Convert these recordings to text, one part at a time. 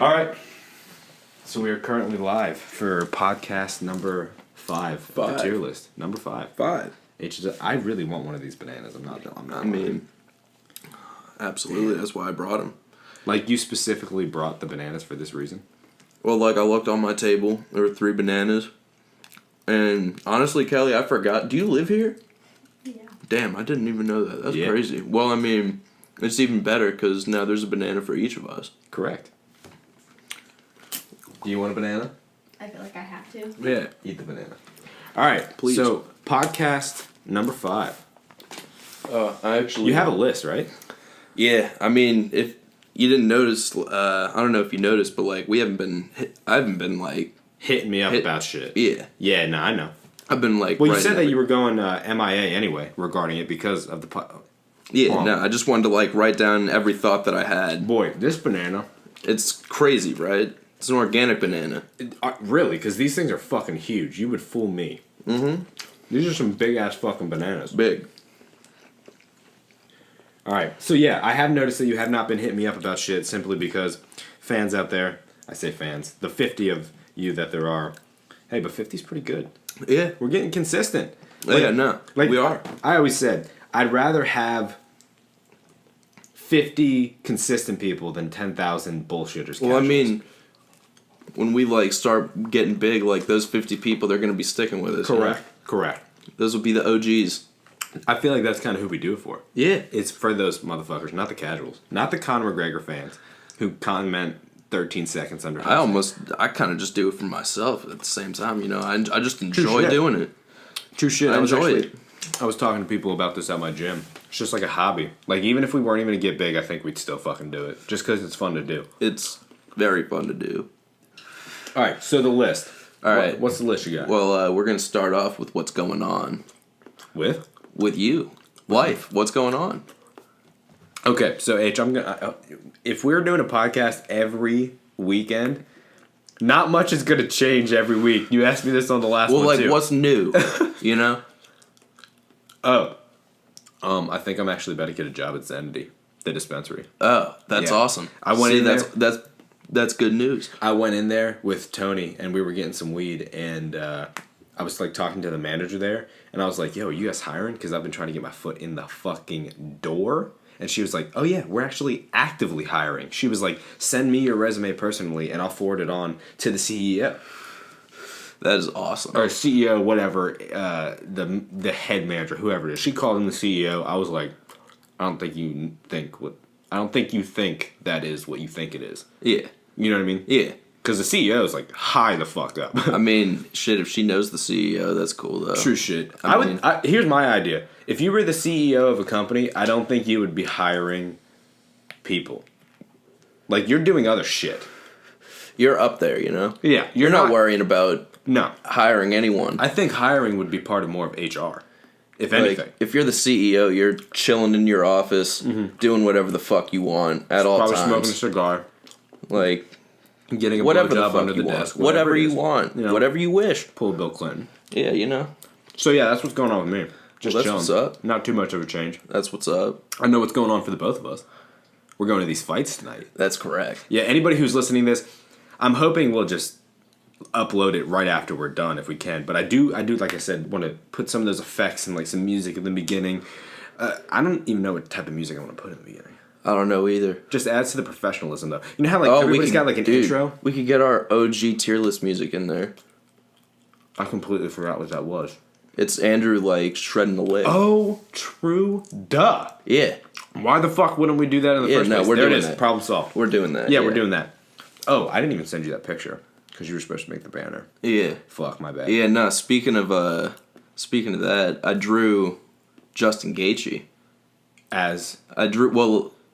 All right. So we are currently live for podcast number 5. The tier list. Number 5. 5. I really want one of these bananas. I'm not. I mean, absolutely. That's why I brought them. Like, you specifically brought the bananas for this reason? Well, like, I looked on my table. There were 3 bananas. And honestly, Kelly, I forgot. Do you live here? Yeah. Damn, I didn't even know that. That's crazy. Well, I mean, it's even better because now there's a banana for each of us. Correct. Do you want a banana? I feel like I have to. Yeah. Eat the banana. All right. Please. So, podcast number 5. I actually... You have a list, right? Yeah. I mean, if you didn't notice, I don't know if you noticed, but, like, I haven't been, like... Hitting me up about shit. Yeah. Yeah, no, I know. I've been, like... Well, you said that you were going MIA anyway regarding it because of the... Yeah, no, I just wanted to, like, write down every thought that I had. Boy, this banana... It's crazy, right? It's an organic banana. Really? Because these things are fucking huge. You would fool me. Mm-hmm. These are some big-ass fucking bananas. Big. Alright, so yeah, I have noticed that you have not been hitting me up about shit simply because fans out there... I say fans. The 50 of you that there are... Hey, but 50's pretty good. Yeah. We're getting consistent. Like, yeah, no. Like, we are. I always said, I'd rather have 50 consistent people than 10,000 bullshitters. Well, I mean, when we, like, start getting big, like, those 50 people, they're going to be sticking with us. Correct. You know? Correct. Those will be the OGs. I feel like that's kind of who we do it for. Yeah. It's for those motherfuckers, not the casuals. Not the Conor McGregor fans who comment 13 seconds under. I kind of just do it for myself at the same time, you know. I just enjoy doing it. True shit. I enjoy it. I was talking to people about this at my gym. It's just like a hobby. Like, even if we weren't even to get big, I think we'd still fucking do it. Just because it's fun to do. It's very fun to do. All right, so the list. All right. What's the list you got? Well, we're going to start off with what's going on. With you. Life. What's going on? Okay, so H, I'm gonna. If we're doing a podcast every weekend, not much is gonna change every week. You asked me this on the last one too. Well, like, what's new? You know? I think I'm actually about to get a job at Zenity, the dispensary. Oh, that's awesome. I went in there. That's good news. I went in there with Tony, and we were getting some weed, and I was like talking to the manager there, and I was like, "Yo, are you guys hiring?" Because I've been trying to get my foot in the fucking door. And she was like, "Oh yeah, we're actually actively hiring." She was like, "Send me your resume personally, and I'll forward it on to the CEO." That is awesome. Or CEO, whatever, the head manager, whoever it is. She called him the CEO. I was like, I don't think you think that is what you think it is. Yeah. You know what I mean? Yeah. Because the CEO is like high the fuck up. I mean, shit, if she knows the CEO, that's cool though. True shit. Here's my idea. If you were the CEO of a company, I don't think you would be hiring people. Like, you're doing other shit. You're up there, you know? Yeah. You're not worrying about No. hiring anyone. I think hiring would be part of more of HR, if anything. If you're the CEO, you're chilling in your office, doing whatever the fuck you want at all times. Probably smoking a cigar. Like, getting a whatever blowjob under the want. desk. Whatever you want. You know, whatever you wish. Pull Bill Clinton. Yeah, you know. So yeah, that's what's going on with me. Just that's chilling. what's up. Not too much of a change. That's what's up. I know what's going on for the both of us. We're going to these fights tonight. That's correct. Yeah, anybody who's listening to this, I'm hoping we'll just upload it right after we're done if we can. But I do, like I said, want to put some of those effects and like some music in the beginning. I don't even know what type of music I want to put in the beginning. I don't know either. Just adds to the professionalism, though. You know how like everybody's got like an intro? We could get our OG tier list music in there. I completely forgot what that was. It's Andrew, like, shredding the leg. Oh, true. Duh. Yeah. Why the fuck wouldn't we do that in the first place? We're there doing it is. that. Problem solved. We're doing that. Yeah, we're doing that. Oh, I didn't even send you that picture because you were supposed to make the banner. Yeah. Fuck, my bad. Yeah, no, speaking of that, I drew Justin Gaethje. I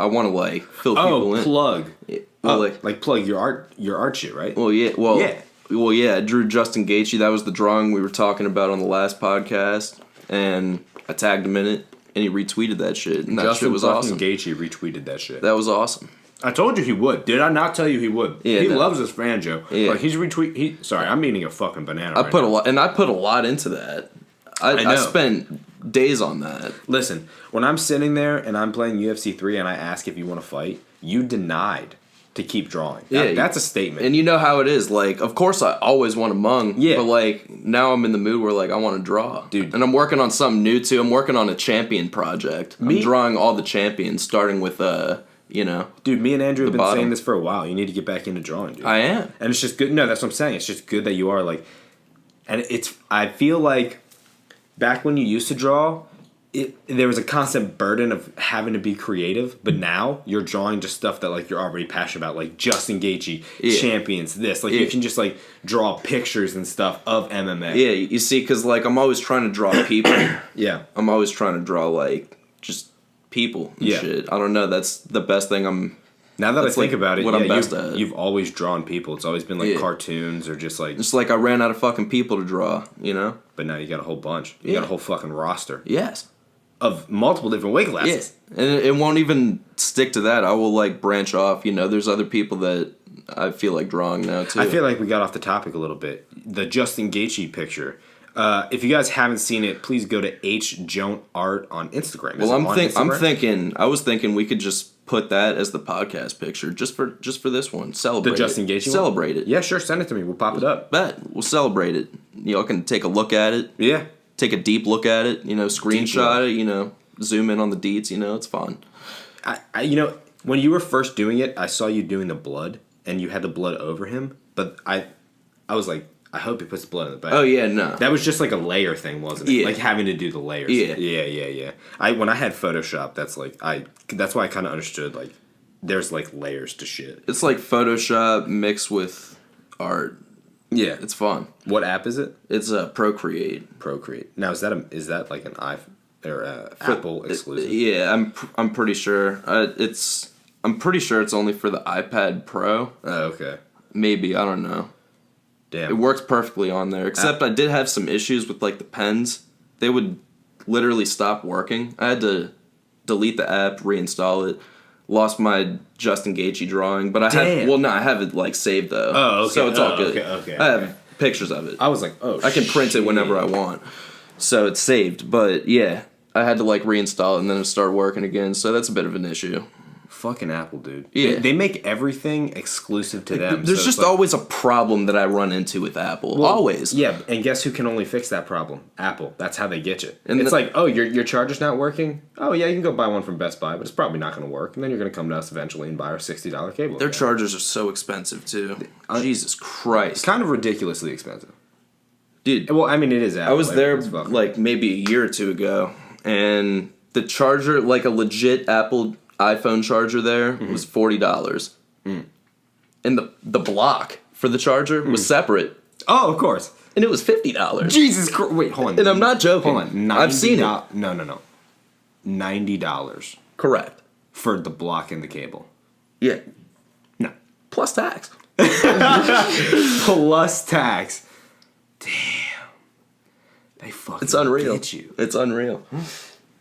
want to, like, fill people in. Plug. Yeah. Well, like plug your art shit, right? Well, yeah. Yeah. Well, yeah, I drew Justin Gaethje. That was the drawing we were talking about on the last podcast. And I tagged him in it, and he retweeted that shit. And that shit was awesome. Justin Gaethje retweeted that shit. That was awesome. I told you he would. Did I not tell you he would? Yeah, he loves his fan, Joe. Yeah. Like, he's sorry, I'm eating a fucking banana I put a lot into that. I know. spent days on that. Listen, when I'm sitting there and I'm playing UFC 3 and I ask if you want to fight, you denied to keep drawing. Yeah, That's a statement. And you know how it is. Like, of course, I always want to mung. Yeah. But, like, now I'm in the mood where, like, I want to draw. Dude. And I'm working on something new, too. I'm working on a champion project. Me? I'm drawing all the champions, starting with, Dude, me and Andrew have been bottom. saying this for a while. You need to get back into drawing, dude. I am. And it's just good. No, that's what I'm saying. It's just good that you are, like... And I feel like back when you used to draw, there was a constant burden of having to be creative, but now you're drawing just stuff that like you're already passionate about, like Justin Gaethje, champions, this. Like you can just like draw pictures and stuff of MMA. Yeah, you see, because like I'm always trying to draw people. Yeah. I'm always trying to draw like just people and shit. I don't know. That's the best thing Now that I think like about it, what I'm best at. You've always drawn people. It's always been like cartoons or just like... Just like I ran out of fucking people to draw, you know? But now you got a whole bunch. You got a whole fucking roster. Yes. Of multiple different weight classes. Yeah. And it won't even stick to that. I will like branch off, you know? There's other people that I feel like drawing now too. I feel like we got off the topic a little bit. The Justin Gaethje picture. If you guys haven't seen it, please go to HJontArt on Instagram. Well, I was thinking we could just put that as the podcast picture just for this one. Celebrate the Justin Gaethje one? Celebrate it. Yeah, sure. Send it to me. We'll pop it up. Bet. We'll celebrate it. Y'all can take a look at it. Yeah. Take a deep look at it. You know, screenshot it. You know, zoom in on the deets. You know, it's fun. I when you were first doing it, I saw you doing the blood, and you had the blood over him. But I was like, I hope he puts the blood in the back. Oh yeah, no. That was just like a layer thing, wasn't it? Yeah. Like having to do the layers. Yeah. When I had Photoshop, that's why I kind of understood like there's like layers to shit. It's like Photoshop mixed with art. Yeah, It's fun. What app is it? It's Procreate. Procreate. Now is that like an Apple exclusive? Yeah, I'm pretty sure. I'm pretty sure it's only for the iPad Pro. Oh, okay. Maybe, I don't know. Damn. It works perfectly on there, except I did have some issues with like the pens. They would literally stop working. I had to delete the app, reinstall it. Lost my Justin Gaethje drawing, but I have it like saved though. Oh, okay. So it's all good. Okay. I have pictures of it. I was like, oh, I can print it whenever I want. So it's saved, but yeah, I had to like reinstall it and then it started working again. So that's a bit of an issue. Fucking Apple, dude. Yeah. They make everything exclusive to them. There's so just it's like, always a problem that I run into with Apple. well, always. Yeah, and guess who can only fix that problem? Apple. That's how they get you. And it's like, oh, your charger's not working? Oh, yeah, you can go buy one from Best Buy, but it's probably not going to work. And then you're going to come to us eventually and buy our $60 cable. Their chargers are so expensive too. Jesus Christ. Kind of ridiculously expensive. Dude, Well, I mean, it is Apple. I was there Everything's fucking- like maybe a year or two ago, and the charger, like a legit Apple iPhone charger there, was $40. And the block for the charger was separate, Oh, of course. and it was $50. Jesus Christ. Wait, hold on. And I'm not joking. Hold on. I've seen it. No. $90 Correct. for the block and the cable. Yeah. No. Plus tax. Plus tax. Damn. They fucking It's unreal. get you. It's unreal.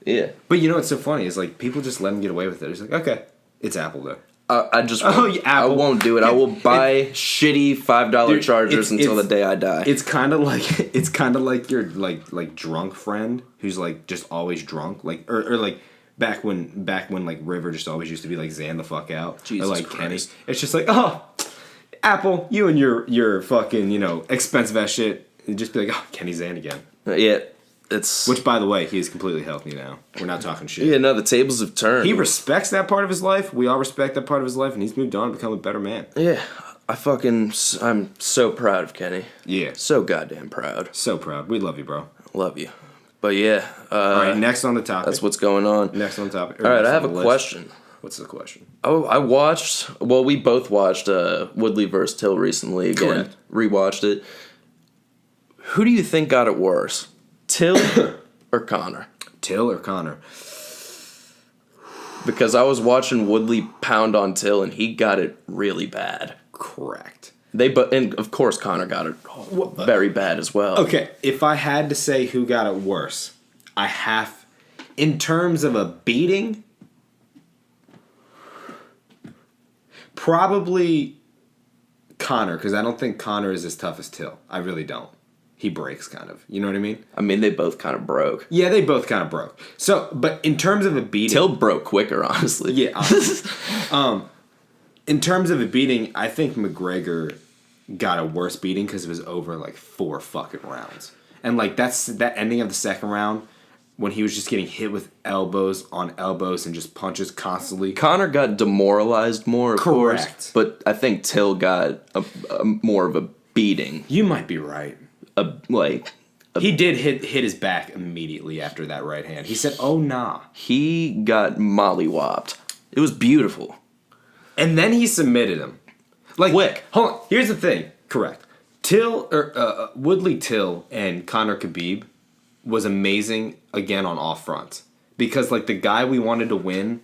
Yeah. But you know what's so funny is like people just let them get away with it. It's like, okay, it's Apple though. I just Oh, won't, yeah, I Apple. won't do it. I will buy shitty $5 Dude, chargers until the it's- day I die. It's kind of like your like drunk friend who's like just always drunk, like or like back when like River just always used to be like Zan the fuck out. Jesus or like Christ. Kenny. It's just like, oh, Apple, you and your fucking expensive ass shit. You'd just be like, oh, Kenny Zan again. Yeah. It's Which, by the way, he is completely healthy now. We're not talking shit. yeah. No, the tables have turned. He respects that part of his life. We all respect that part of his life, and he's moved on to become a better man. Yeah, I'm so proud of Kenny. Yeah. So goddamn proud. So proud. We love you, bro. Love you. But yeah, All right, next on the topic. that's what's going on. Next on the topic. All right, I have a question. What's the question? I watched. Well, we both watched Woodley vs. Till recently again. Correct. Rewatched it. Who do you think got it worse, Till or Connor? Till or Connor? Because I was watching Woodley pound on Till, and he got it really bad. Correct. And of course Connor got it very bad as well. Okay, if I had to say who got it worse, in terms of a beating, probably Connor, because I don't think Connor is as tough as Till. I really don't. He breaks, kind of. You know what I mean? I mean, they both kind of broke. Yeah, they both kind of broke. So, but in terms of a beating... Till broke quicker, honestly. Yeah. In terms of a beating, I think McGregor got a worse beating because it was over like 4 fucking rounds. And like that ending of the second round when he was just getting hit with elbows on elbows and just punches constantly. Conor got demoralized more, of Correct. course, but I think Till got a more of a beating. You might be right. Like He did hit his back immediately after that right hand. He said, "Oh nah," he got mollywopped. It was beautiful. and then he submitted him. Like, Quick. Hold on. Here's the thing. Correct. Woodley Till and Conor Khabib was amazing again on all fronts because like the guy we wanted to win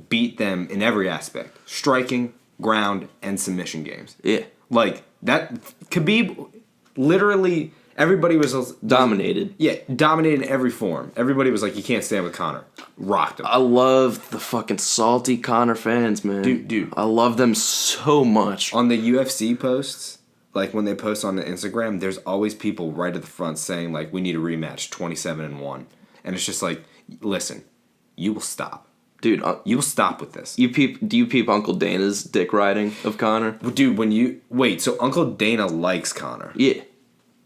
beat them in every aspect: striking, ground, and submission games. Yeah, Like that, Khabib literally. Everybody was dominated. Yeah, dominated in every form. Everybody was like, "You can't stand with Conor." Rocked him. I love the fucking salty Conor fans, man. Dude. I love them so much. On the UFC posts, like when they post on the Instagram, there's always people right at the front saying like, "We need a rematch, 27-1," and it's just like, listen, you will stop. Dude, You will stop with this. do you peep Uncle Dana's dick riding of Conor? Dude, so Uncle Dana likes Conor. Yeah.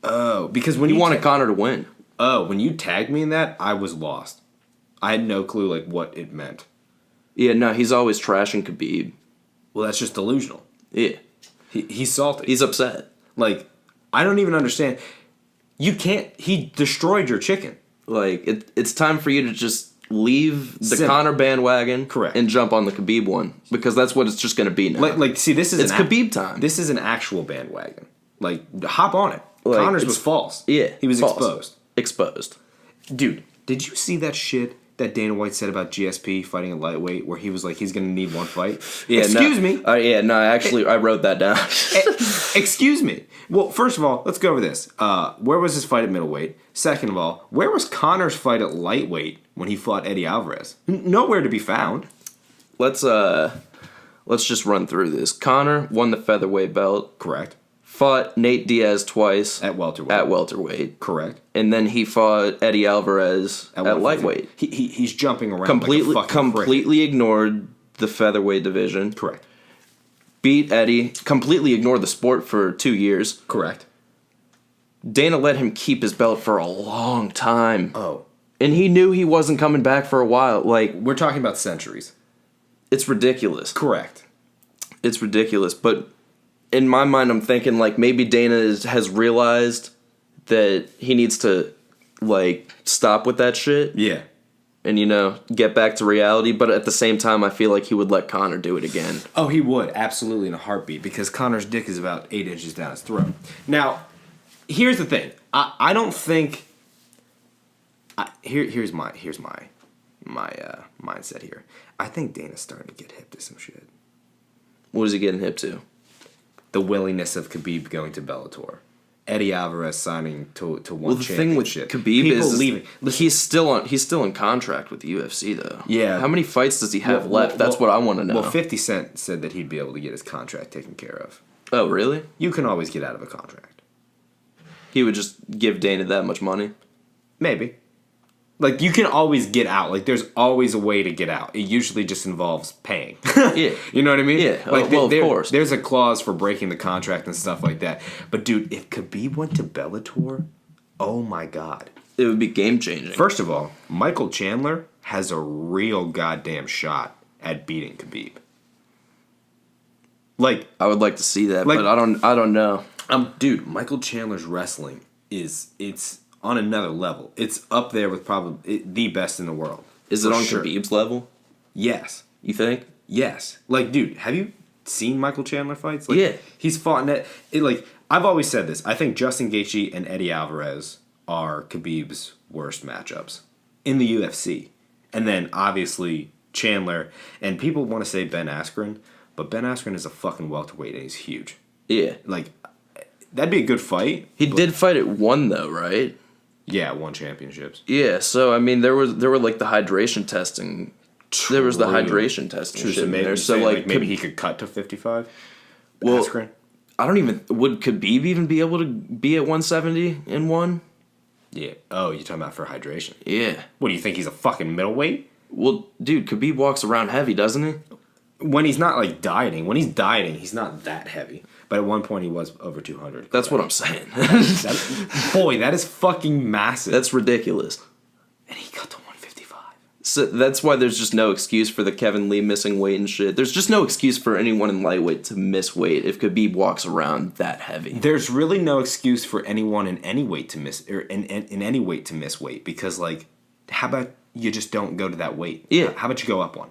Oh, because when He you wanted Conor to win. when you tagged me in that, I was lost. I had no clue like what it meant. Yeah, no, he's always trashing Khabib. Well, that's just delusional. Yeah. He's salty. He's upset. Like, I don't even understand. You can't. He destroyed your chicken. Like, it's time for you to just leave the Simple. Conor bandwagon Correct. and jump on the Khabib one. Because that's what it's just going to be now. Like, see, this is It's Khabib time. This is an actual bandwagon. Like, hop on it. Like, Connor's was false. Yeah. He was false. exposed. Exposed. Dude, did you see that shit that Dana White said about GSP fighting a lightweight, where he was like, he's gonna need one fight? Yeah, Excuse me. Actually, I wrote that down. Excuse me. Well, first of all, let's go over this. Where was his fight at middleweight? Second of all, where was Connor's fight at lightweight when he fought Eddie Alvarez? Nowhere to be found. Let's just run through this. Conor won the featherweight belt. Correct. Fought Nate Diaz twice At welterweight. at welterweight. Correct. And then he fought Eddie Alvarez at 150. lightweight. He's jumping around Completely like a fucking cricket. completely ignored the featherweight division. Correct. Beat Eddie. Completely ignored the sport for 2 years. Correct. Dana let him keep his belt for a long time. Oh. And he knew he wasn't coming back for a while. Like, We're talking about centuries. it's ridiculous. Correct. It's ridiculous. But in my mind, I'm thinking, like, maybe Dana has realized that he needs to, like, stop with that shit Yeah. and, get back to reality. But at the same time, I feel like he would let Conor do it again. Oh, he would. Absolutely in a heartbeat, because Connor's dick is about 8 inches down his throat. Now, here's the thing. I don't think... Here's my mindset here. I think Dana's starting to get hip to some shit. What is he getting hip to? The willingness of Khabib going to Bellator. Eddie Alvarez signing to one Well, the thing with championship. Khabib People is leaving. he's still in contract with the UFC though. Yeah. How many fights does he have left? That's what I want to know. Well, 50 Cent said that he'd be able to get his contract taken care of. Oh, really? You can always get out of a contract. He would just give Dana that much money? Maybe. Like, you can always get out. Like, there's always a way to get out. It usually just involves paying. Yeah. You know what I mean? Yeah. Like, Well, of course. There's a clause for breaking the contract and stuff like that. But, dude, if Khabib went to Bellator, oh my God. It would be game changing. First of all, Michael Chandler has a real goddamn shot at beating Khabib. Like, I would like to see that, Like- but I don't know. dude, Michael Chandler's wrestling it's on another level. It's up there with probably the best in the world. Is it For on sure. Khabib's level? Yes. You think? Yes. Like, dude, have you seen Michael Chandler fights? Like, Yeah. He's fought in that. Like, I've always said this. I think Justin Gaethje and Eddie Alvarez are Khabib's worst matchups in the UFC. And then, obviously, Chandler. And people want to say Ben Askren, but Ben Askren is a fucking welterweight and he's huge. Yeah. Like, that'd be a good fight. He did fight at 1 though, right? Yeah, won championships. Yeah, so I mean there were like the hydration testing. There was the True. hydration testing True, shit so in maybe, there. So like maybe he could cut to 55. Well, Askren. I don't even would Khabib even be able to be at 170 in 1? Yeah. Oh, you're talking about for hydration. Yeah. What do you think? He's a fucking middleweight? Well, dude, Khabib walks around heavy, doesn't he? when he's not like dieting. When he's dieting, he's not that heavy. But at one point, he was over 200. That's what I'm saying. Boy, that is fucking massive. That's ridiculous. And he got to 155. So that's why there's just no excuse for the Kevin Lee missing weight and shit. There's just no excuse for anyone in lightweight to miss weight if Khabib walks around that heavy. There's really no excuse for anyone in any weight to miss or in any weight to miss weight because like, how about you just don't go to that weight? Yeah. How about you go up one?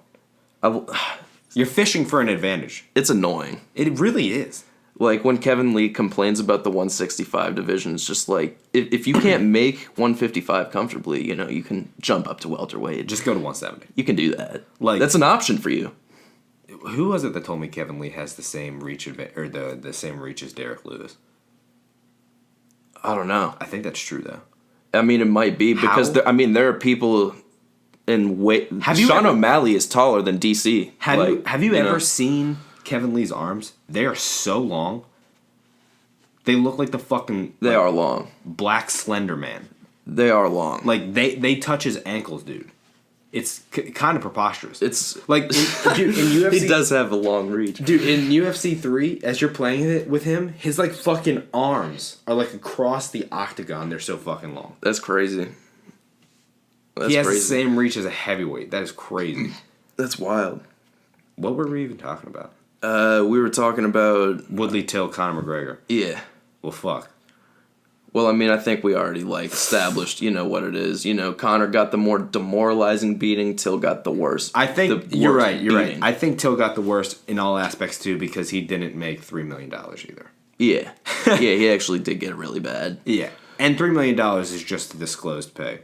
You're fishing for an advantage. It's annoying. It really is. Like, when Kevin Lee complains about the 165 division, it's just like, if you can't make 155 comfortably, you know, you can jump up to welterweight. Just go to 170. You can do that. Like, that's an option for you. Who was it that told me Kevin Lee has the same reach or the same reach as Derek Lewis? I don't know. I think that's true though. I mean, it might be because there are people in weight. Sean O'Malley is taller than DC. Have you ever seen Kevin Lee's arms? They are so long. They look like the fucking. They are long. Black Slender Man. They are long. Like they touch his ankles, dude. It's kind of preposterous. It's like dude, in UFC. He does have a long reach, dude. In UFC 3, as you're playing it with him, his like fucking arms are like across the octagon. They're so fucking long. That's crazy. He has the same reach as a heavyweight. That is crazy. That's wild. What were we even talking about? We were talking about Woodley Till, Conor McGregor. Yeah. Well, fuck. Well, I mean, I think we already established, what it is. Conor got the more demoralizing beating. Till got the worst. I think you're right. You're right. I think Till got the worst in all aspects too because he didn't make $3 million either. Yeah. Yeah, he actually did get it really bad. Yeah, and $3 million is just the disclosed pay.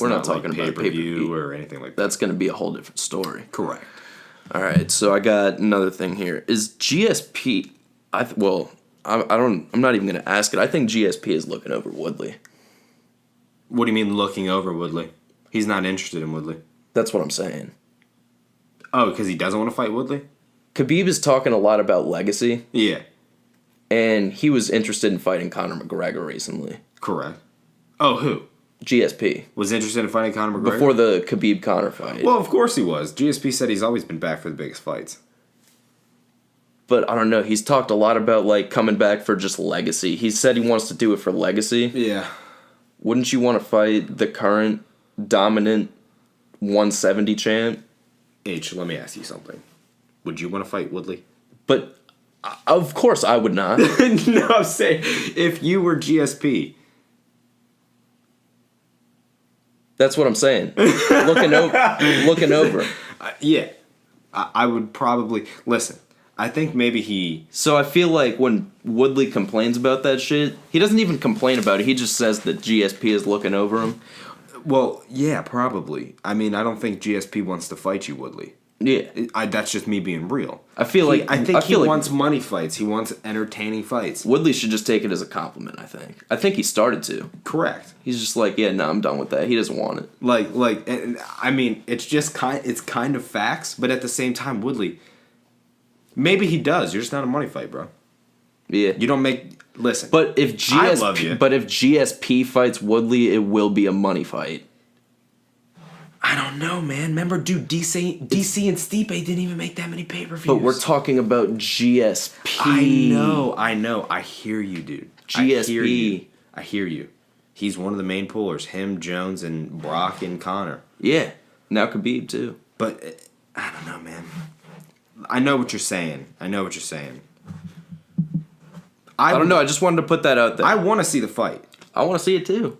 We're not talking about pay-per-view or anything like that. That's going to be a whole different story. Correct. All right, so I got another thing here. Is GSP? I'm not even going to ask it. I think GSP is looking over Woodley. What do you mean looking over Woodley? He's not interested in Woodley. That's what I'm saying. Oh, because he doesn't want to fight Woodley? Khabib is talking a lot about legacy. Yeah. And he was interested in fighting Conor McGregor recently. Correct. Oh, who? GSP. Was interested in fighting Conor McGregor? Before the Khabib-Conor fight. Well, of course he was. GSP said he's always been back for the biggest fights. But I don't know. He's talked a lot about, coming back for just legacy. He said he wants to do it for legacy. Yeah. Wouldn't you want to fight the current dominant 170 champ? H, let me ask you something. Would you want to fight Woodley? But, of course I would not. No, I'm saying, if you were GSP... That's what I'm saying. Looking over. Yeah. I would probably... Listen, I think maybe he... So I feel like when Woodley complains about that shit, he doesn't even complain about it. He just says that GSP is looking over him. Well, yeah, probably. I mean, I don't think GSP wants to fight you, Woodley. Yeah. That's just me being real. I think he wants money fights. He wants entertaining fights. Woodley should just take it as a compliment, I think. I think he started to. Correct. He's just like, yeah, no, I'm done with that. He doesn't want it. I mean, it's just it's kind of facts, but at the same time, Woodley, maybe he does. You're just not a money fight, bro. Yeah. You don't make... Listen. But if GSP fights Woodley, it will be a money fight. I don't know, man. Remember, dude, DC and Stipe didn't even make that many pay-per-views. But we're talking about GSP. I know. I hear you, dude. GSP. I hear you. He's one of the main pullers. Him, Jones, and Brock and Conor. Yeah. Now Khabib, too. But, I don't know, man. I know what you're saying. I don't know. I just wanted to put that out there. I want to see the fight. I want to see it, too.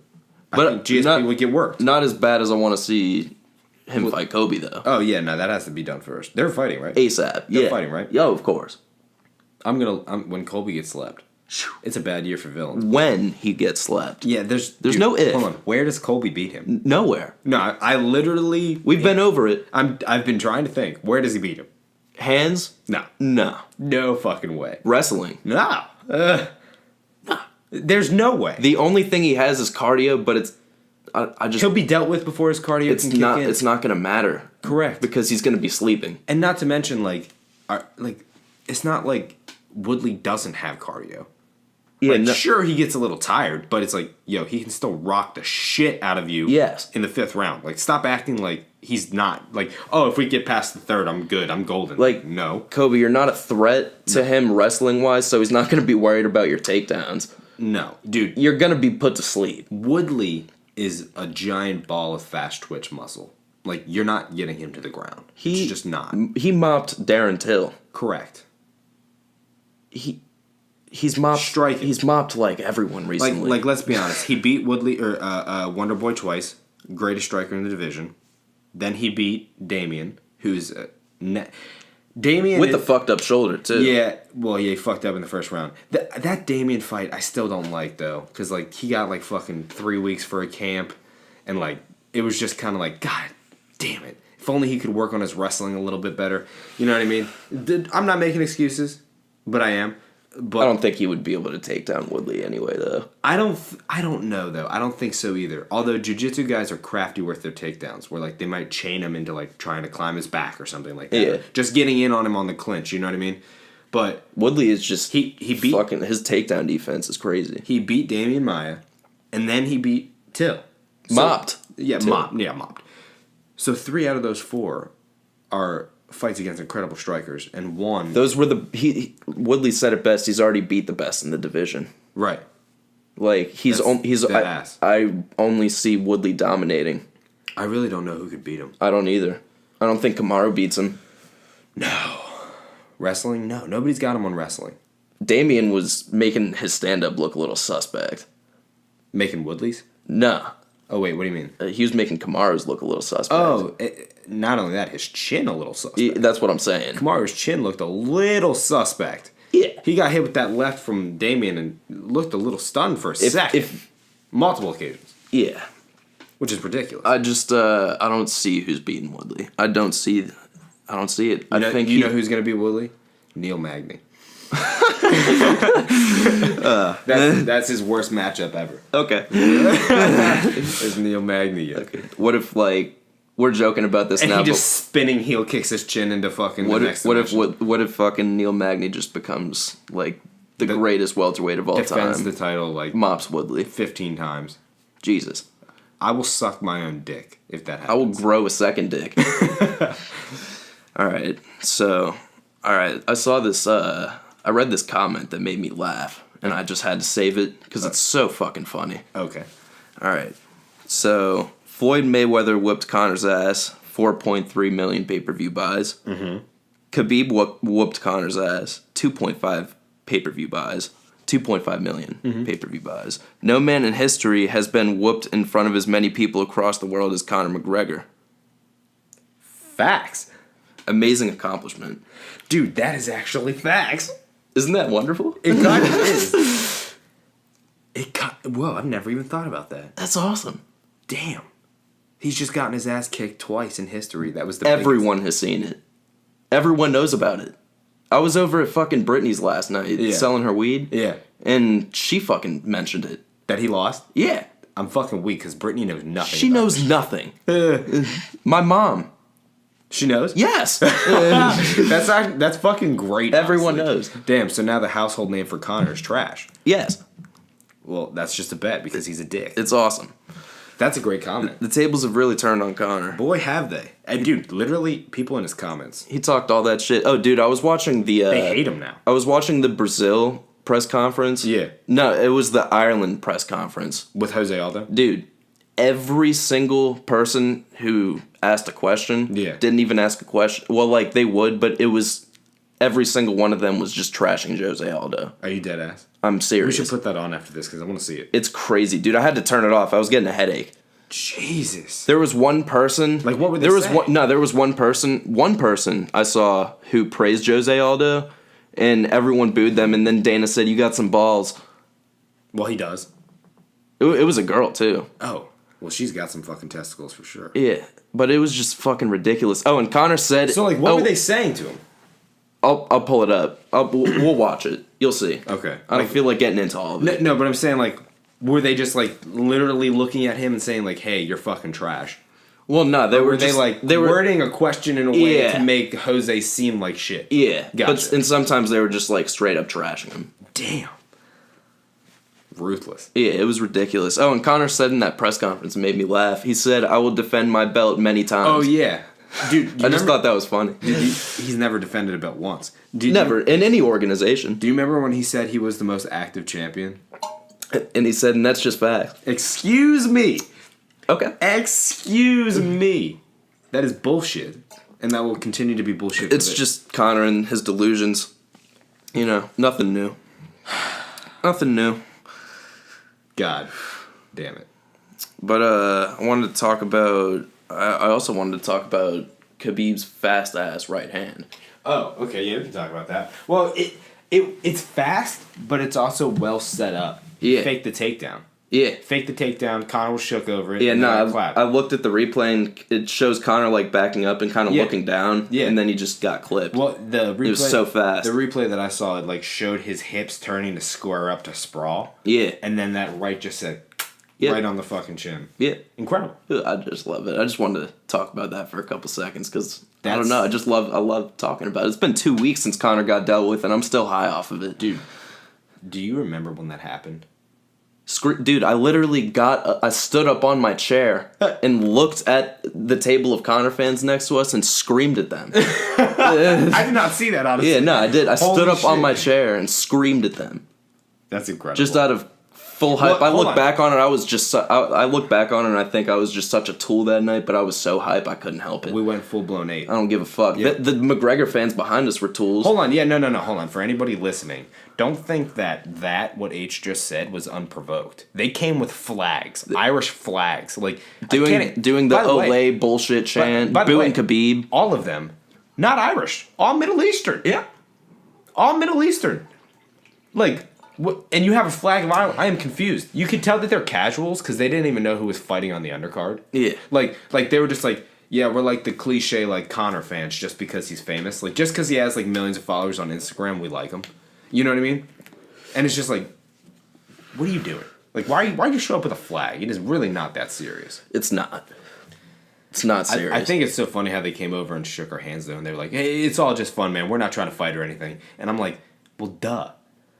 But I think GSP would get worked. Not as bad as I want to see him fight Kobe, though. Oh, yeah, no, that has to be done first. They're fighting, right? ASAP. They're fighting, right? Yo, of course. When Kobe gets slapped. It's a bad year for villains. When he gets slapped. Yeah, there's no if. Hold on. Where does Kobe beat him? Nowhere. No, I literally... We've been over it. I've been trying to think. Where does he beat him? Hands? No. No fucking way. Wrestling? No. No. There's no way. The only thing he has is cardio, but it's... He'll be dealt with before his cardio can kick in. It's not going to matter. Correct. Because he's going to be sleeping. And not to mention, it's not like Woodley doesn't have cardio. Yeah, sure, he gets a little tired, but it's like, yo, he can still rock the shit out of you yes. in the 5th round. Like, stop acting like he's not like, oh, if we get past the third, I'm good, I'm golden. Like, no, Kobe, you're not a threat to him wrestling wise, so he's not going to be worried about your takedowns. no, dude. You're going to be put to sleep. Woodley is a giant ball of fast twitch muscle. Like, you're not getting him to the ground. It's just not. He mopped Darren Till. Correct. He's mopped Striking. He's mopped like everyone recently. Like let's be honest. He beat Woodley or Wonder Boy twice, greatest striker in the division. Then he beat Damian, who's Damian with the fucked up shoulder too. Yeah, well, yeah, he fucked up in the first round. That Damian fight, I still don't like though, because like he got like fucking 3 weeks for a camp, and like it was just kind of like, God damn it. If only he could work on his wrestling a little bit better. You know what I mean? I'm not making excuses, but I am. But I don't think he would be able to take down Woodley anyway, though. I don't know though. I don't think so either. Although jiu-jitsu guys are crafty with their takedowns, where like they might chain him into like trying to climb his back or something like that. Yeah. Just getting in on him on the clinch. You know what I mean? But Woodley is just he beat fucking his takedown defense is crazy. He beat Damian Maia, and then he beat Till. Mopped. Yeah, Till. mopped. So 3 out of those 4 are fights against incredible strikers, and 1. Those were Woodley said it best. He's already beat the best in the division. Right. Like dead ass. I only see Woodley dominating. I really don't know who could beat him. I don't either. I don't think Kamaru beats him. No. Wrestling? No. Nobody's got him on wrestling. Damian was making his stand-up look a little suspect. Making Woodley's? Nah. Oh, wait, what do you mean? He was making Kamaru's look a little suspect. Oh, not only that, his chin a little suspect. That's what I'm saying. Kamaru's chin looked a little suspect. Yeah. He got hit with that left from Damian and looked a little stunned for a second. Multiple occasions. Yeah. Which is ridiculous. I just I don't see who's beating Woodley. I don't see it. I think you know who's gonna beat Woodley? Neil Magny. That's his worst matchup ever. Okay. Is Neil Magny. Okay. What if like we're joking about this and now? He just spinning heel kicks his chin into fucking. What if fucking Neil Magny just becomes like the greatest welterweight of all time? Defends the title like mops Woodley 15 times. Jesus. I will suck my own dick if that happens. I will grow a second dick. All right. I saw this. I read this comment that made me laugh, and I just had to save it because it's so fucking funny. Okay. All right. So Floyd Mayweather whooped Connor's ass. 4.3 million pay-per-view buys. Mm-hmm. Khabib whooped Connor's ass. 2.5 pay-per-view buys. 2.5 million pay-per-view buys. No man in history has been whooped in front of as many people across the world as Conor McGregor. Facts. Amazing accomplishment. Dude, that is actually facts. Isn't that wonderful? It kind of is. Whoa, I've never even thought about that. That's awesome. Damn. He's just gotten his ass kicked twice in history. That was Everyone has seen it. Everyone knows about it. I was over at fucking Britney's last night selling her weed. Yeah. And she fucking mentioned it. That he lost? Yeah. I'm fucking weak because Brittany knows nothing. She knows nothing. My mom. She knows? Yes. That's fucking great. Everyone honestly. knows. Damn, so now the household name for Connor is trash. Yes. Well, that's just a bet because he's a dick. It's awesome. That's a great comment. The tables have really turned on Connor. Boy, have they. And dude, literally, people in his comments. He talked all that shit. Oh, dude, I was watching the... they hate him now. I was watching the Brazil press conference. Yeah. No, it was the Ireland press conference. With Jose Aldo? Dude, every single person who asked a question didn't even ask a question. Well, like, they would, but it was... Every single one of them was just trashing Jose Aldo. Are you dead ass? I'm serious. We should put that on after this because I want to see it. It's crazy, dude. I had to turn it off. I was getting a headache. Jesus. There was one person. Like, what were they saying? There was one person I saw who praised Jose Aldo, and everyone booed them, and then Dana said, "You got some balls." Well, he does. It was a girl, too. Oh. Well, she's got some fucking testicles for sure. Yeah, but it was just fucking ridiculous. Oh, and Connor said... So, like, what were they saying to him? I'll pull it up. We'll watch it. You'll see. Okay. I don't feel like getting into all of it. No, but I'm saying, like, were they just, like, literally looking at him and saying, like, hey, you're fucking trash? Well, no, they were just... They were wording a question in a way Yeah. to make Jose seem like shit. Yeah. Gotcha. And sometimes they were just, like, straight up trashing him. Damn. ruthless. Yeah, it was ridiculous. Oh, and Connor said in that press conference, it made me laugh. He said, "I will defend my belt many times." Oh yeah, dude. I just thought that was funny. He's never defended a belt once. Never in any organization. Do you remember when he said he was the most active champion? And he said, "And that's just fact." Excuse me. Okay. Excuse me. That is bullshit, and that will continue to be bullshit. It's just Connor and his delusions. You know, nothing new. Nothing new. God damn it. But I wanted to talk about. I also wanted to talk about Khabib's fast ass right hand. Oh, okay, yeah, we can talk about that. Well, it's fast, but it's also well set up. Yeah. Fake the takedown. Yeah. Fake the takedown. Connor was shook over it. Yeah, and then no, clapped. I looked at the replay and it shows Connor like backing up and kind of looking down. Yeah. And then he just got clipped. Well, the replay, it was so fast. The replay that I saw, it like showed his hips turning to square up to sprawl. Yeah. And then that right just said, right on the fucking chin. Yeah. Incredible. I just love it. I just wanted to talk about that for a couple seconds because I don't know. I love talking about it. It's been 2 weeks since Connor got dealt with and I'm still high off of it. Dude, do you remember when that happened? Dude, I literally I stood up on my chair and looked at the table of Connor fans next to us and screamed at them. I did not see that, honestly. Yeah, no, I did. I Holy stood up shit. on my chair and screamed at them. That's incredible. Just out of full hype. Well, I look hold back on it, I look back on it and I think I was just such a tool that night, but I was so hype I couldn't help it. We went full-blown 8. I don't give a fuck. Yeah. The McGregor fans behind us were tools. Hold on, yeah, no, hold on. For anybody listening, don't think that what H just said was unprovoked. They came with flags, Irish flags, like Doing the by the way, Olay bullshit chant, by the way, booing Khabib. all of them, not Irish, all Middle Eastern. Yeah. All Middle Eastern. Like, what, and you have a flag of Ireland. I am confused. You could tell that they're casuals because they didn't even know who was fighting on the undercard. Yeah. Like they were just like, yeah, we're like the cliche like Connor fans just because he's famous. Like just because he has like millions of followers on Instagram, we like him. You know what I mean? And it's just like, what are you doing? Like why you show up with a flag? It is really not that serious. It's not. It's not serious. I think it's so funny how they came over and shook our hands though, and they were like, hey, it's all just fun, man. We're not trying to fight or anything. And I'm like, well, duh.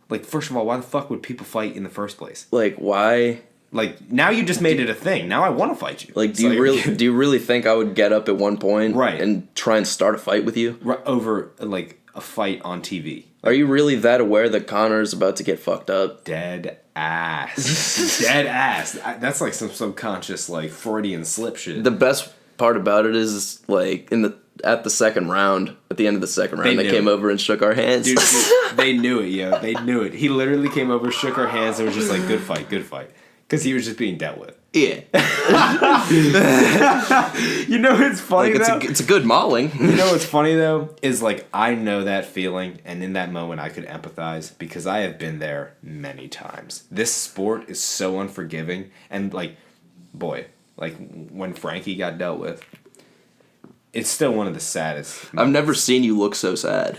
Like, first of all, why the fuck would people fight in the first place? Like, why? Like, now you just made it a thing. Now I want to fight you. Like, do you really think I would get up at one point Right. and try and start a fight with you? Over, like, a fight on TV. Are you really that aware that Connor's about to get fucked up? Dead ass. Dead ass. That's like some subconscious, like, Freudian slip shit. The best part about it is, like, at the second round, at the end of the second round, they came over and shook our hands. Dude, they knew it, yo. They knew it. He literally came over, shook our hands, and was just like, good fight, good fight. Because he was just being dealt with. Yeah. You know what's funny, like, though? it's a good mauling. You know what's funny, though? Is, like, I know that feeling, and in that moment I could empathize, because I have been there many times. This sport is so unforgiving, and, like, boy, like, when Frankie got dealt with, it's still one of the saddest. I've never seen you look so sad.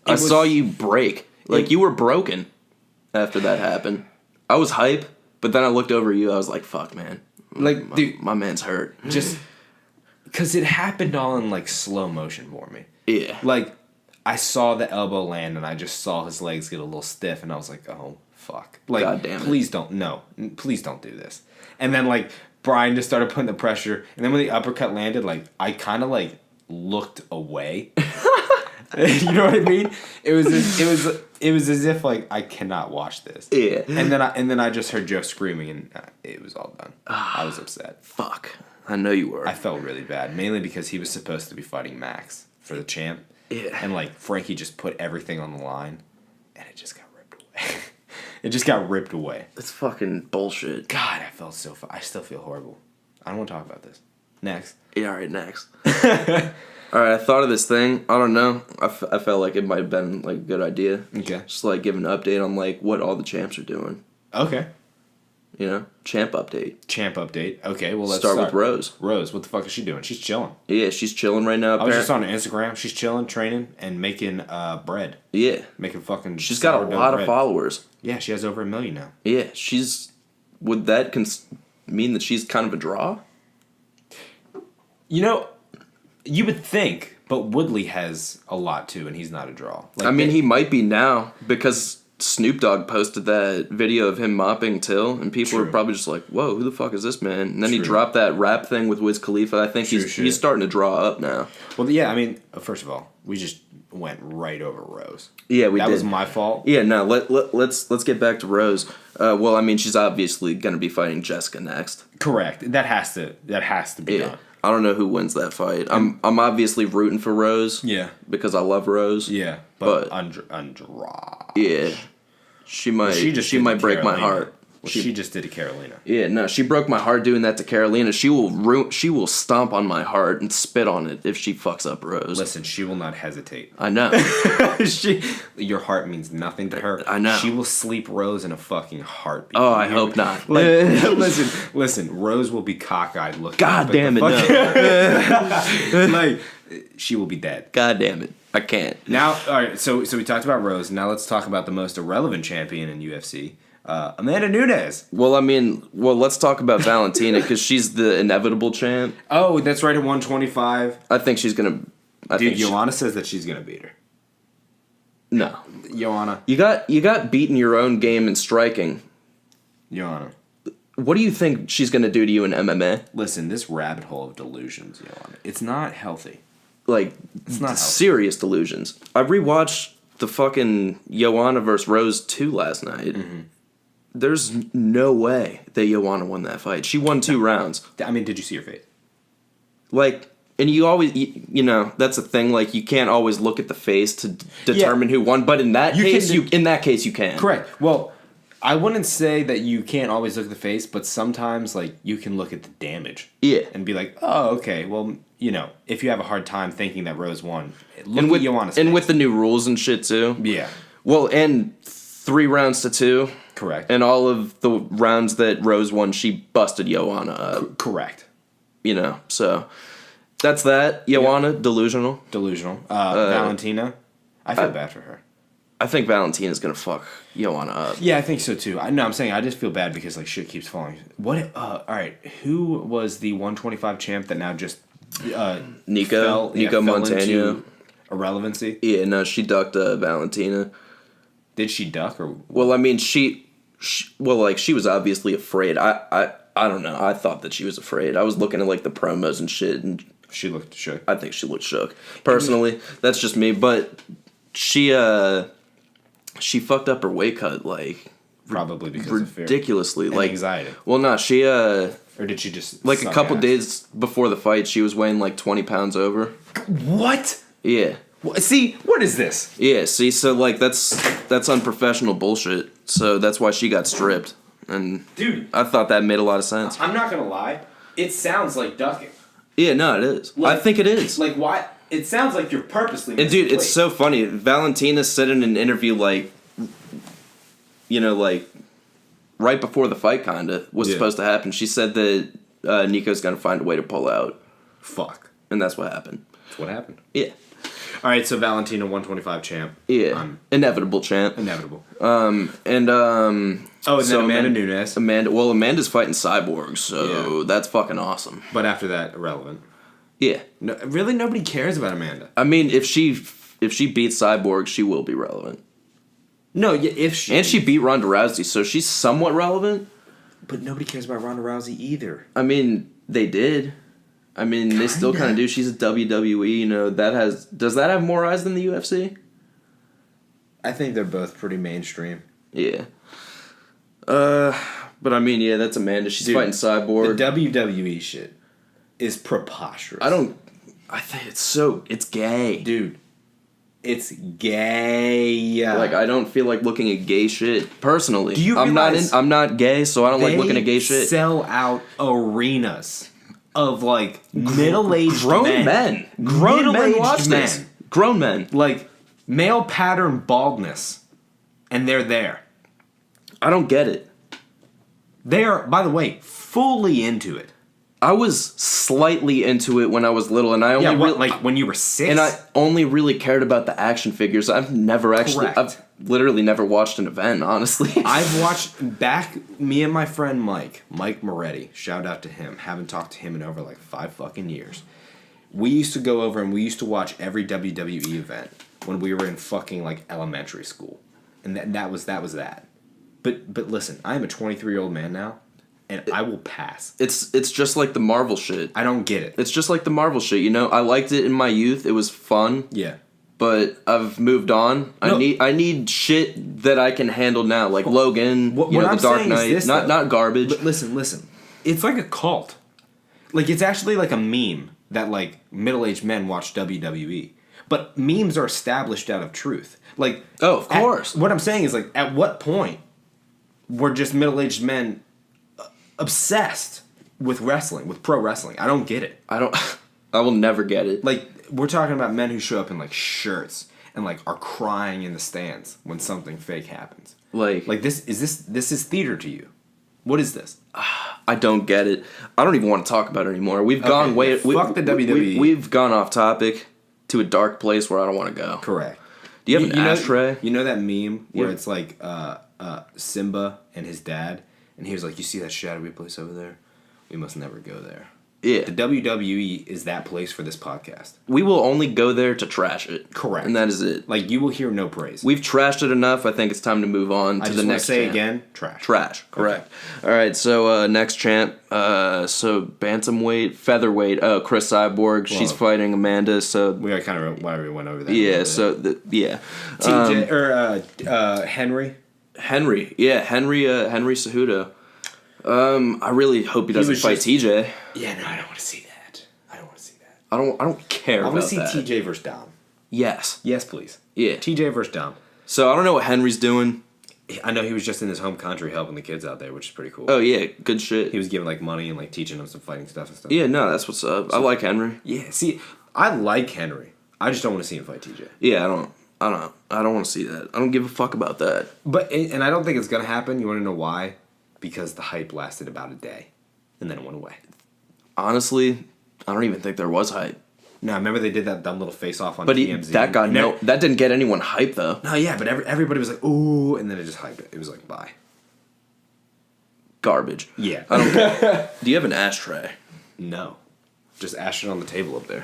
I saw you break. Like, you were broken after that happened. I was hype, but then I looked over at you, I was like, fuck, man. Like, dude, my man's hurt. Just, because it happened all in, like, slow motion for me. Yeah. Like, I saw the elbow land, and I just saw his legs get a little stiff, and I was like, oh, fuck. Like, God damn it. Please don't do this. And then, like, Brian just started putting the pressure, and then when the uppercut landed, like, I kind of, like, looked away. You know what I mean? It was as if, like, I cannot watch this. Yeah. And then I just heard Joe screaming, and it was all done. I was upset. Fuck. I know you were. I felt really bad, mainly because he was supposed to be fighting Max for the champ. Yeah. And, like, Frankie just put everything on the line, and it just got ripped away. It just got ripped away. It's fucking bullshit. God, I felt I still feel horrible. I don't want to talk about this. Next. Yeah, alright, next. Alright, I thought of this thing. I don't know. I felt like it might have been, like, a good idea. Okay. Just, like, give an update on, like, what all the champs are doing. Okay. You know? Champ update. Champ update. Okay, well, let's start with Rose. Rose, what the fuck is she doing? She's chilling. Yeah, she's chilling right now. I was just on her Instagram. She's chilling, training, and making bread. Yeah. Making fucking She's got a lot of followers. Yeah, she has over 1 million now. Yeah, she's... Would that mean that she's kind of a draw? You know, you would think, but Woodley has a lot too, and he's not a draw. Like, I mean, he might be now, because Snoop Dogg posted that video of him mopping Till, and people True. were probably just like, "Whoa, who the fuck is this man?" And then he True. dropped that rap thing with Wiz Khalifa. I think True he's shit. starting to draw up now. Well, yeah. I mean, first of all, we just went right over Rose. Yeah, we that did. was my fault. Yeah, no. Let's get back to Rose. Well, I mean, she's obviously gonna be fighting Jessica next. Correct. That has to be Yeah. done. I don't know who wins that fight. I'm obviously rooting for Rose. Yeah. Because I love Rose. Yeah, But- Andrade. Yeah. She might did might to break my Carolina. heart. Well, she just did to Carolina. Yeah, no, she broke my heart doing that to Carolina. She will stomp on my heart and spit on it if she fucks up Rose. Listen, she will not hesitate. I know. Your heart means nothing to her. I know. She will sleep Rose in a fucking heartbeat. Oh, I hope not. Like, listen. Rose will be cockeyed looking. God up at damn the it, fucking- like, she will be dead. God damn it. I can't. Now, all right. So we talked about Rose. Now let's talk about the most irrelevant champion in UFC, Amanda Nunes. Well, I mean, let's talk about Valentina because she's the inevitable champ. Oh, that's right at 125. I think she's gonna. Dude, Joanna says that she's gonna beat her. No, Joanna. you got beaten your own game in striking. Joanna. What do you think she's gonna do to you in MMA? Listen, this rabbit hole of delusions, Joanna. It's not healthy. Like, It's not healthy. serious delusions. I rewatched the fucking Joanna vs. Rose 2 last night. Mm-hmm. There's no way that Joanna won that fight. She won 2 rounds. I mean, did you see her face? Like, and you always, you know, that's a thing. Like, you can't always look at the face to determine who won. But in that case, you can. Correct. Well, I wouldn't say that you can't always look at the face, but sometimes, like, you can look at the damage. Yeah. And be like, oh, okay, well, you know, if you have a hard time thinking that Rose won, look And with at Joanna's face. and with the new rules and shit too. Yeah. Well, and 3 rounds to 2. Correct. And all of the rounds that Rose won, she busted Joanna up. Correct. You know, so that's that. Joanna, delusional. Delusional. Valentina, I feel bad for her. I think Valentina's gonna fuck Joanna up. Yeah, I think so too. I'm saying I just feel bad because like shit keeps falling. What? All right. Who was the 125 champ that now just Nico fell Montano. into irrelevancy? Yeah, no, she ducked Valentina. Did she duck or? Well, I mean, she was obviously afraid. I don't know. I thought that she was afraid. I was looking at like the promos and shit, and She looked shook. I think she looked shook. Personally, that's just me. But she fucked up her weight cut like Probably because of fear. ridiculously, And like anxiety. Well, no, she Or did she just like a suck couple ass? days before the fight, she was weighing like 20 pounds over. What? Yeah. See, what is this? Yeah, see, so like that's unprofessional bullshit. So that's why she got stripped, and Dude, I thought that made a lot of sense. I'm not gonna lie. It sounds like ducking. Yeah, no, it is. Like- I think it is. Like why? It sounds like you're purposely. And dude, missing it's weight. so funny. Valentina said in an interview, like, you know, like right before the fight, kinda was Yeah. supposed to happen. She said that Nico's gonna find a way to pull out, Fuck. and that's what happened. That's what happened. Yeah, All right, so Valentina 125 champ. yeah, inevitable champ. Inevitable. And Oh, and so then Amanda Nunes. Amanda's fighting Cyborg, so Yeah. that's fucking awesome. But after that, irrelevant. Yeah, No, really, nobody cares about Amanda. I mean, if she beats Cyborg, she will be relevant. No, yeah, if she. And she beat Ronda Rousey, so she's somewhat relevant. But nobody cares about Ronda Rousey either. I mean, they did. I mean, they still kind of do. She's a WWE, you know. Does that have more eyes than the UFC? I think they're both pretty mainstream. Yeah. But I mean, yeah, that's Amanda. She's fighting Cyborg. The WWE shit is preposterous. I think it's gay. Dude, it's gay. Like, I don't feel like looking at gay shit personally. Do you I'm realize I'm not gay, so I don't like looking at gay shit. Sell out arenas of like middle-aged Grown men. Grown men watch this. Grown men. Like male pattern baldness, and they're there. I don't get it. They are, by the way, fully into it. I was slightly into it when I was little, and I only like when you were 6. and I only really cared about the action figures. I've Correct. literally never watched an event, honestly. I've watched back me and my friend Mike Moretti. Shout out to him. Haven't talked to him in over like 5 fucking years. We used to go over and we used to watch every WWE event when we were in fucking like elementary school. and that was that. But listen, I am a 23-year-old man now, and I will pass. It's just like the Marvel shit. I don't get it. It's just like the Marvel shit, you know? I liked it in my youth. It was fun. Yeah. But I've moved on. No. I need shit that I can handle now, like Logan, What The I'm Dark saying is Knight. this, Not garbage. But listen. It's like a cult. Like, it's actually like a meme that, like, middle-aged men watch WWE. But memes are established out of truth. Like, oh, of course. What I'm saying is, like, at what point were just middle-aged men obsessed with wrestling, with pro wrestling? I don't get it. I will never get it. Like, we're talking about men who show up in, like, shirts and, like, are crying in the stands when something fake happens. Like This is theater to you. What is this? I don't get it. I don't even want to talk about it anymore. We've gone way. Fuck the WWE. We've gone off topic to a dark place where I don't want to go. Correct. Do you have an ashtray? You know that meme where Yeah. it's like Simba and his dad, and he was like, "You see that shadowy place over there? We must never go there." Yeah. The WWE is that place for this podcast. We will only go there to trash it. Correct. And that is it. Like, you will hear no praise. We've trashed it enough. I think it's time to move on to I the just want next to say champ. again, trash. Trash. Correct. All right. So next champ. So bantamweight, featherweight. Oh, Chris Cyborg. She's Whoa. fighting Amanda. So We got kind of why we went over that. yeah. So yeah. TJ or Henry. Henry. Yeah. Henry Cejudo. I really hope he doesn't was fight just- TJ. Yeah, no, I don't want to see that. I don't want to see that. I don't care I about want to see that. TJ versus Dom. Yes. Yes, please. Yeah. TJ versus Dom. So I don't know what Henry's doing. I know he was just in his home country helping the kids out there, which is pretty cool. Oh yeah, good shit. He was giving like money and like teaching them some fighting stuff and stuff. Yeah, no, that's what's up. I like Henry. Yeah. See, I like Henry. I just don't want to see him fight TJ. Yeah, I don't want to see that. I don't give a fuck about that. But and I don't think it's gonna happen. You want to know why? Because the hype lasted about a day, and then it went away. Honestly, I don't even think there was hype. No, remember they did that dumb little face off on But TMZ. that didn't get anyone hype though. No, yeah, but everybody was like, ooh, and then it just hyped it. It was like, bye. Garbage. Yeah. I don't care. Do you have an ashtray? No. Just ash it on the table up there.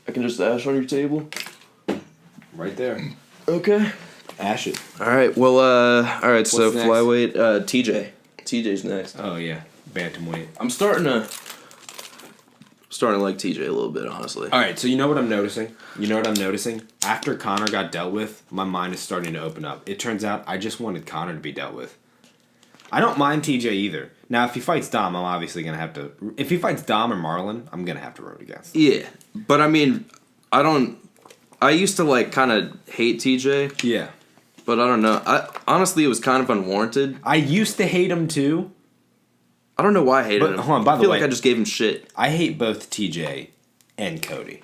I can just ash on your table. Right there. Okay. Ash it. All right. Well, all right. So What's next? flyweight, TJ. TJ's next. Oh, yeah. Bantamweight. I'm starting to like TJ a little bit, honestly. All right, so you know what I'm noticing? After Connor got dealt with, my mind is starting to open up. It turns out I just wanted Connor to be dealt with. I don't mind TJ either. Now, if he fights Dom, I'm obviously going to have to... If he fights Dom or Marlon, I'm going to have to root against. Yeah, but I mean, I used to like kind of hate TJ, Yeah. but I don't know. Honestly, it was kind of unwarranted. I used to hate him too. I don't know why I hated But, him. hold on, by I the feel way- like I just gave him shit. I hate both TJ and Cody.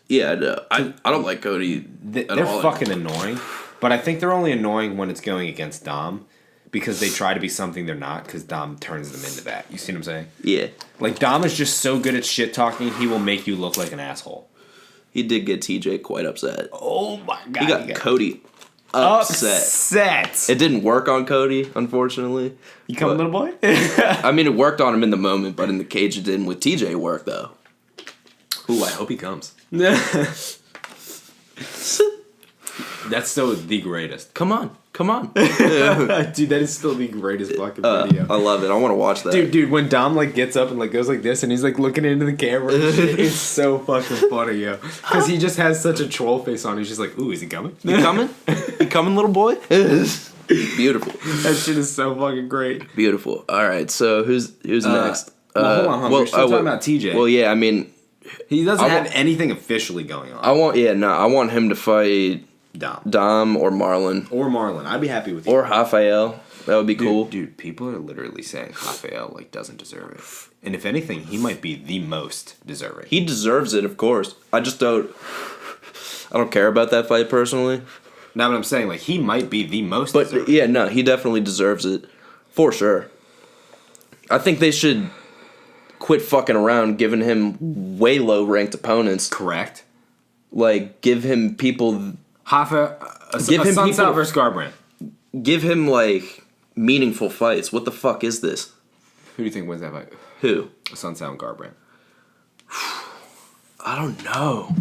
Yeah, I know. I don't like Cody at They're all. fucking annoying, but I think they're only annoying when it's going against Dom because they try to be something they're not because Dom turns them into that. You see what I'm saying? Yeah, Like, Dom is just so good at shit talking, he will make you look like an asshole. he did get TJ quite upset. Oh my god. He got Cody upset. It didn't work on Cody, unfortunately. You coming, but- little boy? I mean, it worked on him in the moment, but in the cage it didn't with TJ work, though. Ooh, I hope he comes. That's still the greatest. Come on. Dude, that is still the greatest fucking video. I love it. I want to watch that. Dude, when Dom like gets up and like goes like this and he's like looking into the camera and shit, it's so fucking funny, yo. Because he just has such a troll face on. He's just like, ooh, is he coming? You coming? You coming, little boy? Beautiful. That shit is so fucking great. Beautiful. All right, so who's next? Well, hold on. We're still talking about TJ. Well, yeah, I mean, He doesn't I have want- anything officially going on. I want him to fight Dom or Marlon Or Marlon. I'd be happy with you. or Rafael. That would be cool. Dude, people are literally saying Rafael like doesn't deserve it. And if anything, he might be the most deserving. He deserves it, of course. I don't care about that fight personally. Now what I'm saying, like, he might be the most But deserving. yeah, no, he definitely deserves it. For sure. I think they should quit fucking around giving him way low ranked opponents. Correct. Like, give him people. Give him Sun people- Sal versus Garbrandt. Give him, like, meaningful fights. What the fuck is this? Who do you think wins that fight? Who? Sun Sal and Garbrandt. I don't know.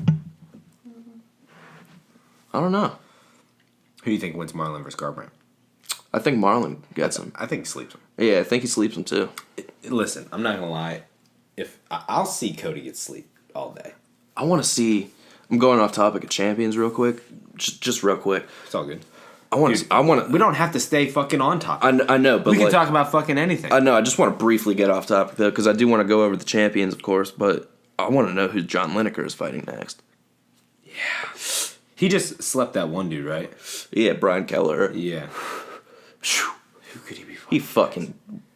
Who do you think wins Marlon versus Garbrandt? I think Marlon gets him. I think he sleeps him. Yeah, I think he sleeps him too. Listen, I'm not gonna lie. I'll see Cody get sleep all day. I want to see. I'm going off topic of champions real quick. Just real quick. It's all good. I want to. We don't have to stay fucking on topic. I know, but we can talk about fucking anything. I know. I just want to briefly get off topic though, because I do want to go over the champions, of course. But I want to know who John Lineker is fighting next. Yeah. He just slept that one dude, right? Yeah, Brian Keller. Yeah. Who could he be fighting? He fucking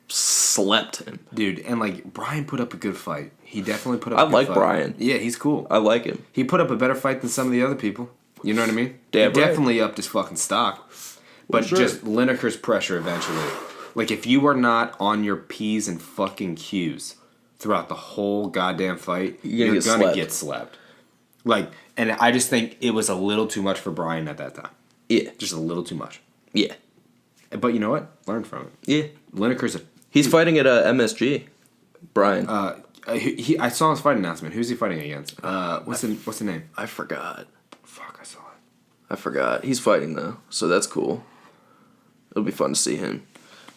slept him. Dude, and like, Brian put up a good fight. He definitely put up I a good like fight. Brian. Yeah, he's cool. I like him. He put up a better fight than some of the other people. You know what I mean? Damn he right. definitely upped his fucking stock. But sure. just Lineker's pressure eventually. Like, if you are not on your P's and fucking Q's throughout the whole goddamn fight, you're gonna get slept. Like, and I just think it was a little too much for Brian at that time. Yeah. Just a little too much. Yeah. But you know what? Learn from it. Yeah. Lineker's He's fighting at MSG. Brian. I saw his fight announcement. Who's he fighting against? What's the name? I forgot. Fuck, I saw it. I forgot. He's fighting though, so that's cool. It'll be fun to see him.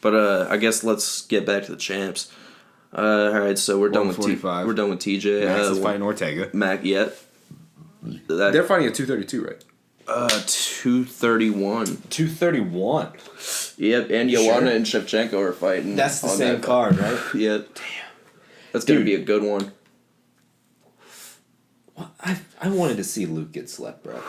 But I guess let's get back to the champs. All right, so we're done with 145. we're done with TJ. Max is fighting Ortega. Mac yet. They're fighting at 232, right? 231. 231. Yep, and Joanna and Shevchenko are fighting. That's the on same that card, right? Yep. Damn. That's gonna be a good one. Well, I wanted to see Luke get slept, bro.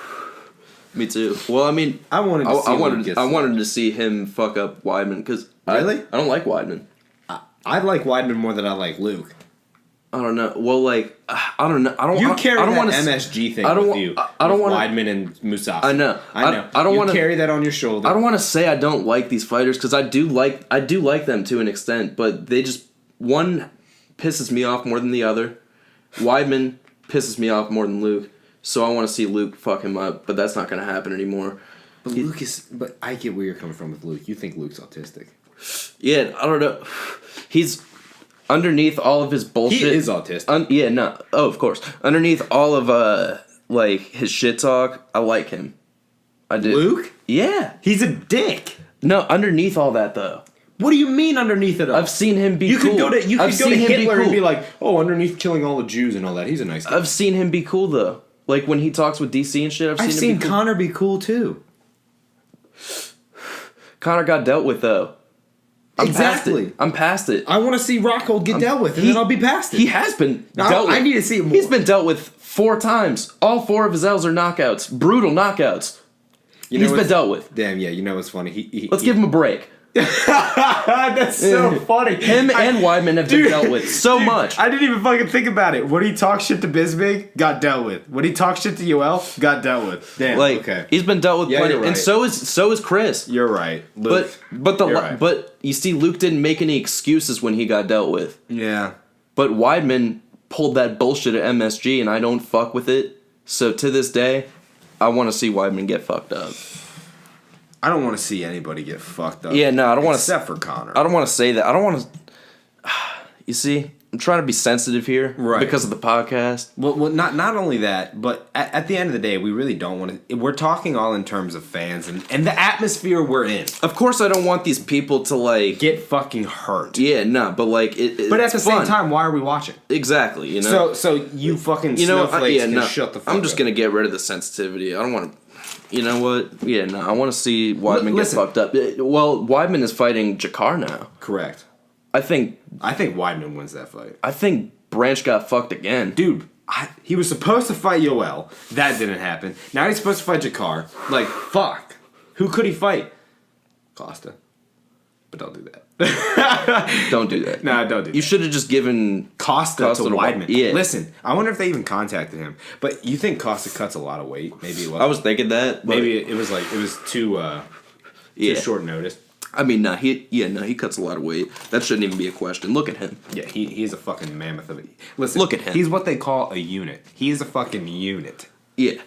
Me too. Well, I mean, I wanted to see Luke get I slept. wanted to see him fuck up Weidman because Really? I don't like Weidman. I like Weidman more than I like Luke. I don't know. Well, like I don't know. I don't. You carry I don't that wanna, MSG thing I don't with wa- you. I don't with wanna- Weidman and Musashi. I know. I know. I don't you want to carry that on your shoulder. I don't want to say I don't like these fighters because I do like them to an extent, but they just one pisses me off more than the other. Weidman pisses me off more than Luke, so I want to see Luke fuck him up, but that's not going to happen anymore. But Luke is. But I get where you're coming from with Luke. You think Luke's autistic. Yeah, I don't know. He's underneath all of his bullshit. He is autistic. Yeah, no. Oh, of course. Underneath all of like his shit talk, I like him. I do. Luke? Yeah. He's a dick. No, underneath all that though. What do you mean underneath it all? I've seen him be you cool. Could go to I've seen him Hitler be and cool. be like, oh, underneath killing all the Jews and all that, he's a nice guy. I've seen him be cool though. Like when he talks with DC and shit, I've seen him be cool. Connor be cool too. Connor got dealt with though. Exactly. I'm past it. I want to see Rockhold get dealt with, and then I'll be past it. He has been dealt with. I need to see it more. He's been dealt with 4 times. All 4 of his L's are knockouts. Brutal knockouts. He's been dealt with. Damn, yeah, you know what's funny? Let's give him a break. That's so funny. Him and Weidman have been dealt with so much. I didn't even fucking think about it. When he talked shit to Bisbig, got dealt with. When he talked shit to Yoel, got dealt with. Damn. Like okay. he's been dealt with Yeah, plenty, you're right. and so is Chris. You're right. Luke, You're right. but you see, Luke didn't make any excuses when he got dealt with. Yeah. But Weidman pulled that bullshit at MSG, and I don't fuck with it. So to this day, I want to see Weidman get fucked up. I don't want to see anybody get fucked up. Yeah, no, I don't want to. Except for Connor. I don't want to say that. I don't want to. You see, I'm trying to be sensitive here, Right. Because of the podcast. Well, not only that, but at the end of the day, we really don't want to. We're talking all in terms of fans and the atmosphere we're in. Of course, I don't want these people to like Get fucking hurt. Yeah, no, but like But at it's the fun. same time, why are we watching? Exactly, you know. So you fucking snowflakes can shut the fuck up. I'm just gonna get rid of the sensitivity. I don't want to. You know what? Yeah, no, I want to see Weidman get Listen. fucked up. Well, Weidman is fighting Jakar now. Correct. I think Weidman wins that fight. Branch got fucked again. Dude, he was supposed to fight Yoel. That didn't happen. Now he's supposed to fight Jakar. Like, fuck. Who could he fight? Costa. But don't do that. Don't do that. Nah, don't do that. You should have just given Costa to Weidman. Yeah. Listen, I wonder if they even contacted him. But you think Costa cuts a lot of weight? Maybe it was. I was thinking that. But Maybe it was too short notice. I mean, he cuts a lot of weight. That shouldn't even be a question. Look at him. Yeah, he's a fucking mammoth of it. Listen, Look at him. He's what they call a unit. He is a fucking unit. Yeah.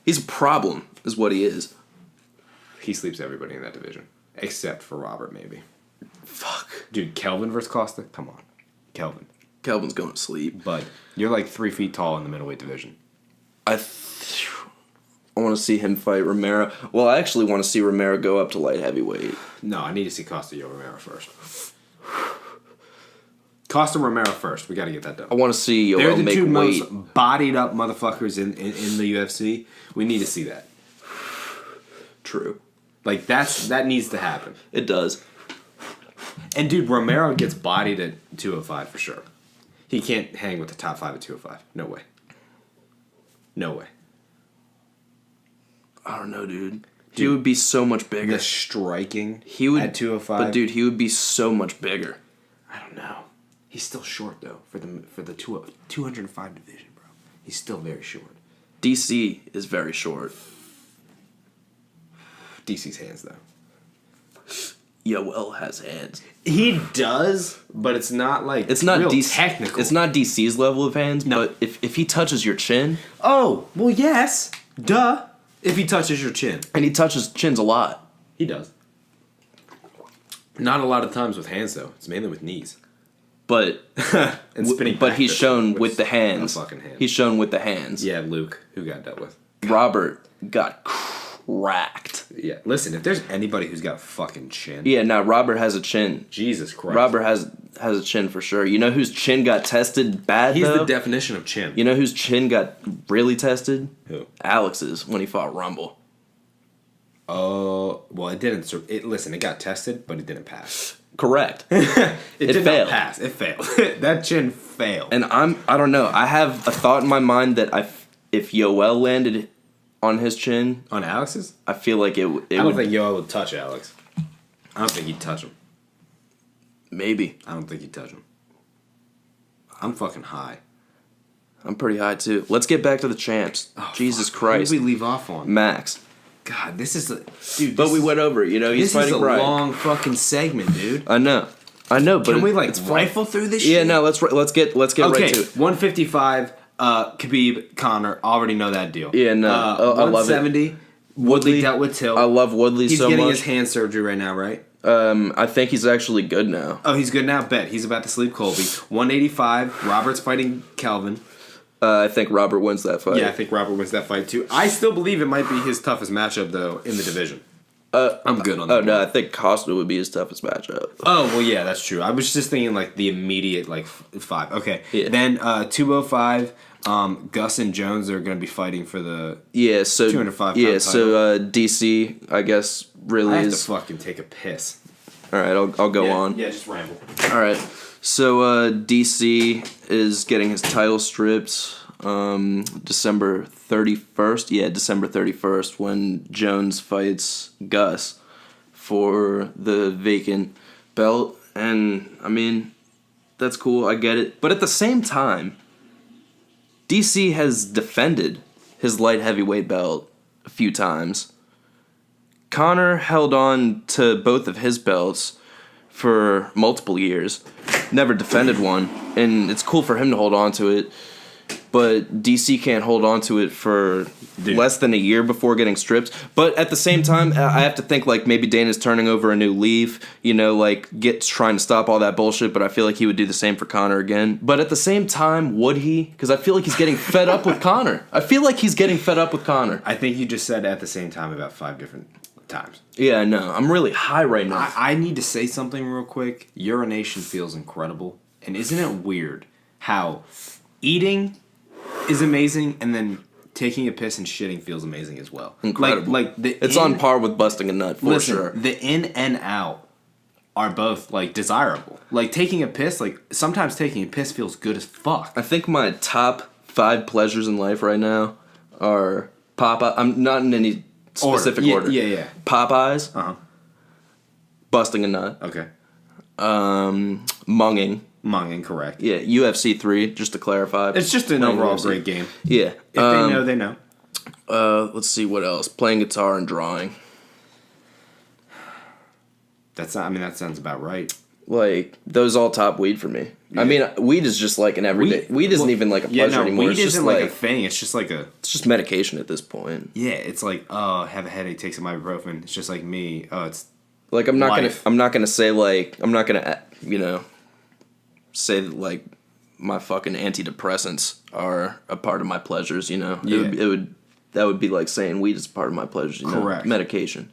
He's a problem, is what he is. He sleeps everybody in that division. Except for Robert, maybe. Fuck. Dude, Kelvin versus Costa? Come on. Kelvin. Kelvin's going to sleep. But you're like 3 feet tall in the middleweight division. I want to see him fight Romero. Well, I actually want to see Romero go up to light heavyweight. No, I need to see Costa Romero first. Costa Romero first. We got to get that done. I want to see They're Yoel the make two weight. most bodied up motherfuckers in the UFC. We need to see that. True. Like that needs to happen. It does. And dude, Romero gets bodied at 205 for sure. He can't hang with the top 5 at 205. No way. No way. I don't know, dude. He would be so much bigger. The striking He would at 205. But dude, he would be so much bigger. I don't know. He's still short though for the 205 division, bro. He's still very short. DC is very short. DC's hands though. Yoel has hands. He does, but it's not like It's not real DC. technical. It's not DC's level of hands. No. But if he touches your chin, Oh, well, yes. Duh. If he touches your chin. and he touches chins a lot. He does. Not a lot of times with hands, though. It's mainly with knees. But And spinning but back he's fist shown with the a hands. fucking hand. He's shown with the hands. Yeah, Luke, who got dealt with. Robert got cracked. Yeah, listen, if there's anybody who's got a fucking chin, Yeah, now Robert has a chin. Jesus Christ. Robert has a chin for sure. You know whose chin got tested bad He's though? the definition of chin. You know whose chin got really tested? Who? Alex's when he fought Rumble. Oh, well, it didn't. Listen, it got tested, but it didn't pass. Correct. It did failed. not pass. It failed. That chin failed. And I don't know. I have a thought in my mind that if Yoel landed on his chin, On Alex's? I feel like it I would don't think Yoel would touch Alex. I don't think he'd touch him. maybe. I don't think he'd touch him. I'm fucking high. I'm pretty high too. Let's get back to the champs. Oh, Jesus fuck. Christ. Who did we leave off on? Max. God, this is a dude. But this we is- went over it, you know, he's This fighting is a Brian. long fucking segment, dude. I know, but Can we like it's fun. rifle through this? Yeah, shit? no, let's get Okay, right to it. 155. Khabib, Connor, already know that deal. Yeah, no, I love it. 170. Woodley dealt with Till. I love Woodley He's so getting much. his hand surgery right now, right? I think he's actually good now. Oh, he's good now. Bet he's about to sleep Colby. 185. Robert's fighting Calvin. I think Robert wins that fight. Yeah, I think Robert wins that fight too. I still believe it might be his toughest matchup though in the division. I'm good on that. Oh no, I think Costa would be his toughest matchup. Oh well, yeah, that's true. I was just thinking like the immediate like 5. Okay, Yeah. then 205. Gus and Jones are going to be fighting for the. Yeah, so 205 yeah, pound so DC, I guess, really I have to is. fucking take a piss. All right, I'll go yeah, on. Yeah, just ramble. All right, so DC is getting his title stripped December 31st. Yeah, December 31st when Jones fights Gus for the vacant belt, and I mean, that's cool. I get it, but at the same time, DC has defended his light heavyweight belt a few times. Conor held on to both of his belts for multiple years, never defended one, and it's cool for him to hold on to it, but DC can't hold on to it for less than a year before getting stripped. But at the same time, I have to think like maybe Dana's turning over a new leaf, you know, like trying to stop all that bullshit, but I feel like he would do the same for Conor again. But at the same time, would he? Because I feel like he's getting fed up with Conor. I feel like he's getting fed up with Conor. I think you just said at the same time about 5 different times. Yeah, no, I'm really high right now. I need to say something real quick. Urination feels incredible. And isn't it weird how eating is amazing and then taking a piss and shitting feels amazing as well? Incredible. Like it's on par with busting a nut, for listen, sure. the in and out are both like desirable. Like taking a piss, like sometimes taking a piss feels good as fuck. I think my top 5 pleasures in life right now are Popeye. I'm not in any specific order. Yeah. Popeyes, Uh-huh. busting a nut, Okay. munging. Munging, correct. Yeah, UFC 3, just to clarify. It's just an Playing overall UFC. great game. Yeah. If they know, they know. Let's see what else. Playing guitar and drawing. That's not, I mean, that sounds about right. Like, those all top weed for me. I mean, weed is just like an everyday. Weed isn't even like a pleasure anymore. Weed It's just isn't like a thing. It's just like a. it's just medication at this point. Yeah, it's like, oh, have a headache, take some ibuprofen. It's just like me. Oh, it's. Like I'm not Life. gonna say like I'm not gonna say that like my fucking antidepressants are a part of my pleasures. You know, Yeah. it would that would be like saying weed is part of my pleasures. Correct. Medication.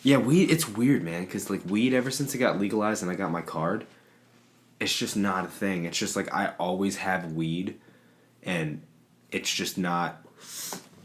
Yeah, weed, it's weird, man, because, like, weed, ever since it got legalized and I got my card, it's just not a thing. It's just, like, I always have weed, and it's just not,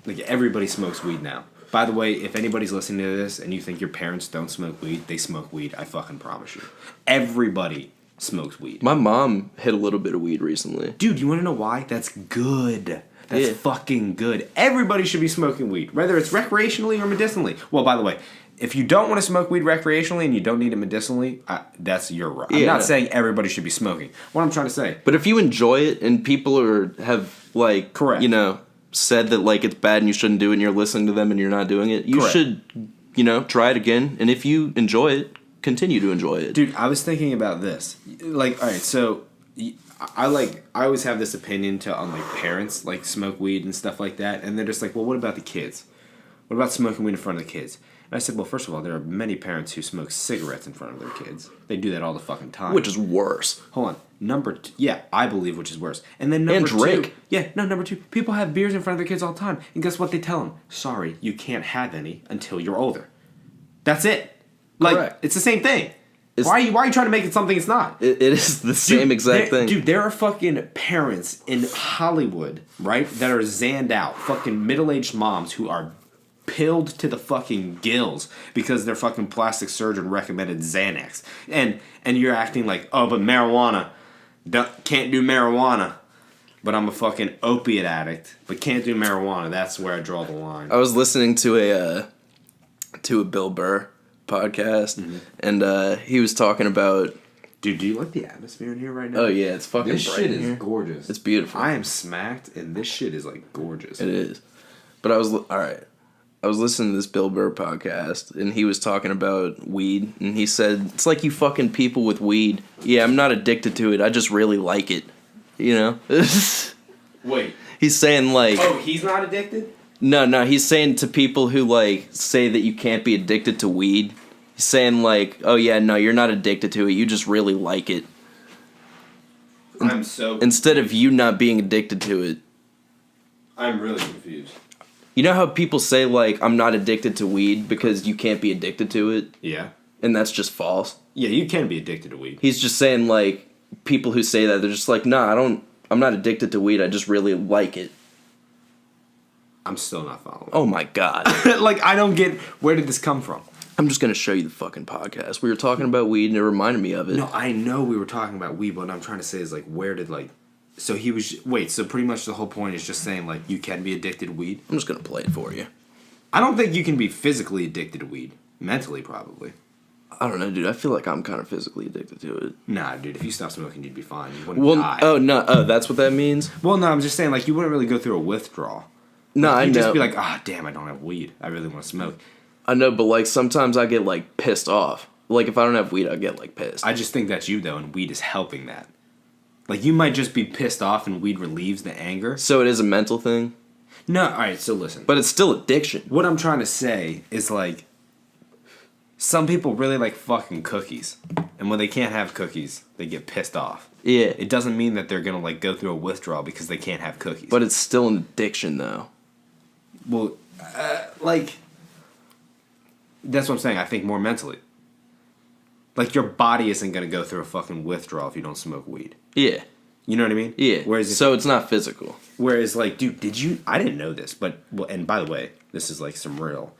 like, everybody smokes weed now. By the way, if anybody's listening to this and you think your parents don't smoke weed, they smoke weed, I fucking promise you. Everybody smokes weed. My mom hit a little bit of weed recently. Dude, you want to know why? That's good. That's Yeah. fucking good. Everybody should be smoking weed, whether it's recreationally or medicinally. Well, by the way, if you don't want to smoke weed recreationally and you don't need it medicinally, that's your right. I'm Yeah, not no. saying everybody should be smoking. What I'm trying to say. But if you enjoy it and people have like, Correct. said that like it's bad and you shouldn't do it and you're listening to them and you're not doing it, you Correct. should, try it again. And if you enjoy it, continue to enjoy it. Dude, I was thinking about this. Like, all right, so I always have this opinion on like parents like smoke weed and stuff like that, and they're just like, well, what about the kids? What about smoking weed in front of the kids? And I said, well, first of all, there are many parents who smoke cigarettes in front of their kids. They do that all the fucking time. Which is worse. Hold on. Number two, yeah, I believe which is worse. And then number And drink. two, yeah, no, number two, people have beers in front of their kids all the time. And guess what they tell them? Sorry, you can't have any until you're older. That's it. Like, Correct. it's the same thing. It's- Why are you trying to make it something it's not? It is the same exact thing. Dude, there are fucking parents in Hollywood, right, that are zanned out. Fucking middle-aged moms who are pilled to the fucking gills because their fucking plastic surgeon recommended Xanax. And you're acting like, oh, but marijuana, can't do marijuana. But I'm a fucking opiate addict, but can't do marijuana. That's where I draw the line. I was listening to a Bill Burr podcast, and he was talking about. Dude, do you like the atmosphere in here right now? Oh yeah, it's fucking This bright shit in is here. gorgeous. It's beautiful. I am smacked, and this shit is like gorgeous. It is. But I was listening to this Bill Burr podcast, and he was talking about weed, and he said it's like you fucking people with weed. Yeah, I'm not addicted to it. I just really like it. Wait. He's saying like. Oh, he's not addicted? No, he's saying to people who, like, say that you can't be addicted to weed, he's saying, like, oh, yeah, no, you're not addicted to it, you just really like it. I'm so... Instead of you not being addicted to it. I'm really confused. You know how people say, like, I'm not addicted to weed because you can't be addicted to it? Yeah. And that's just false? Yeah, you can be addicted to weed. He's just saying, like, people who say that, they're just like, nah, I'm not addicted to weed, I just really like it. I'm still not following. Oh my god. Like, I don't get... Where did this come from? I'm just gonna show you the fucking podcast. We were talking about weed and it reminded me of it. No, I know we were talking about weed, but what I'm trying to say is, like, where did, like... So he was... Wait, so pretty much the whole point is just saying, like, you can be addicted to weed? I'm just gonna play it for you. I don't think you can be physically addicted to weed. Mentally, probably. I don't know, dude. I feel like I'm kind of physically addicted to it. Nah, dude, if you stop smoking, you'd be fine. You wouldn't die. That's what that means? Well, no, I'm just saying, like, you wouldn't really go through a withdrawal. No, I know. You'd just be like, ah, damn, I don't have weed. I really want to smoke. I know, but, like, sometimes I get, like, pissed off. Like, if I don't have weed, I get, like, pissed. I just think that's you, though, and weed is helping that. Like, you might just be pissed off and weed relieves the anger. So it is a mental thing? No, alright, so listen. But it's still addiction. What I'm trying to say is, like, some people really like fucking cookies. And when they can't have cookies, they get pissed off. Yeah. It doesn't mean that they're gonna, like, go through a withdrawal because they can't have cookies. But it's still an addiction, though. Well, like, that's what I'm saying. I think more mentally. Like, your body isn't going to go through a fucking withdrawal if you don't smoke weed. Yeah. You know what I mean? Yeah. Whereas, so it's not physical. Whereas, like, dude, I didn't know this, but, well, and by the way, this is, like, some real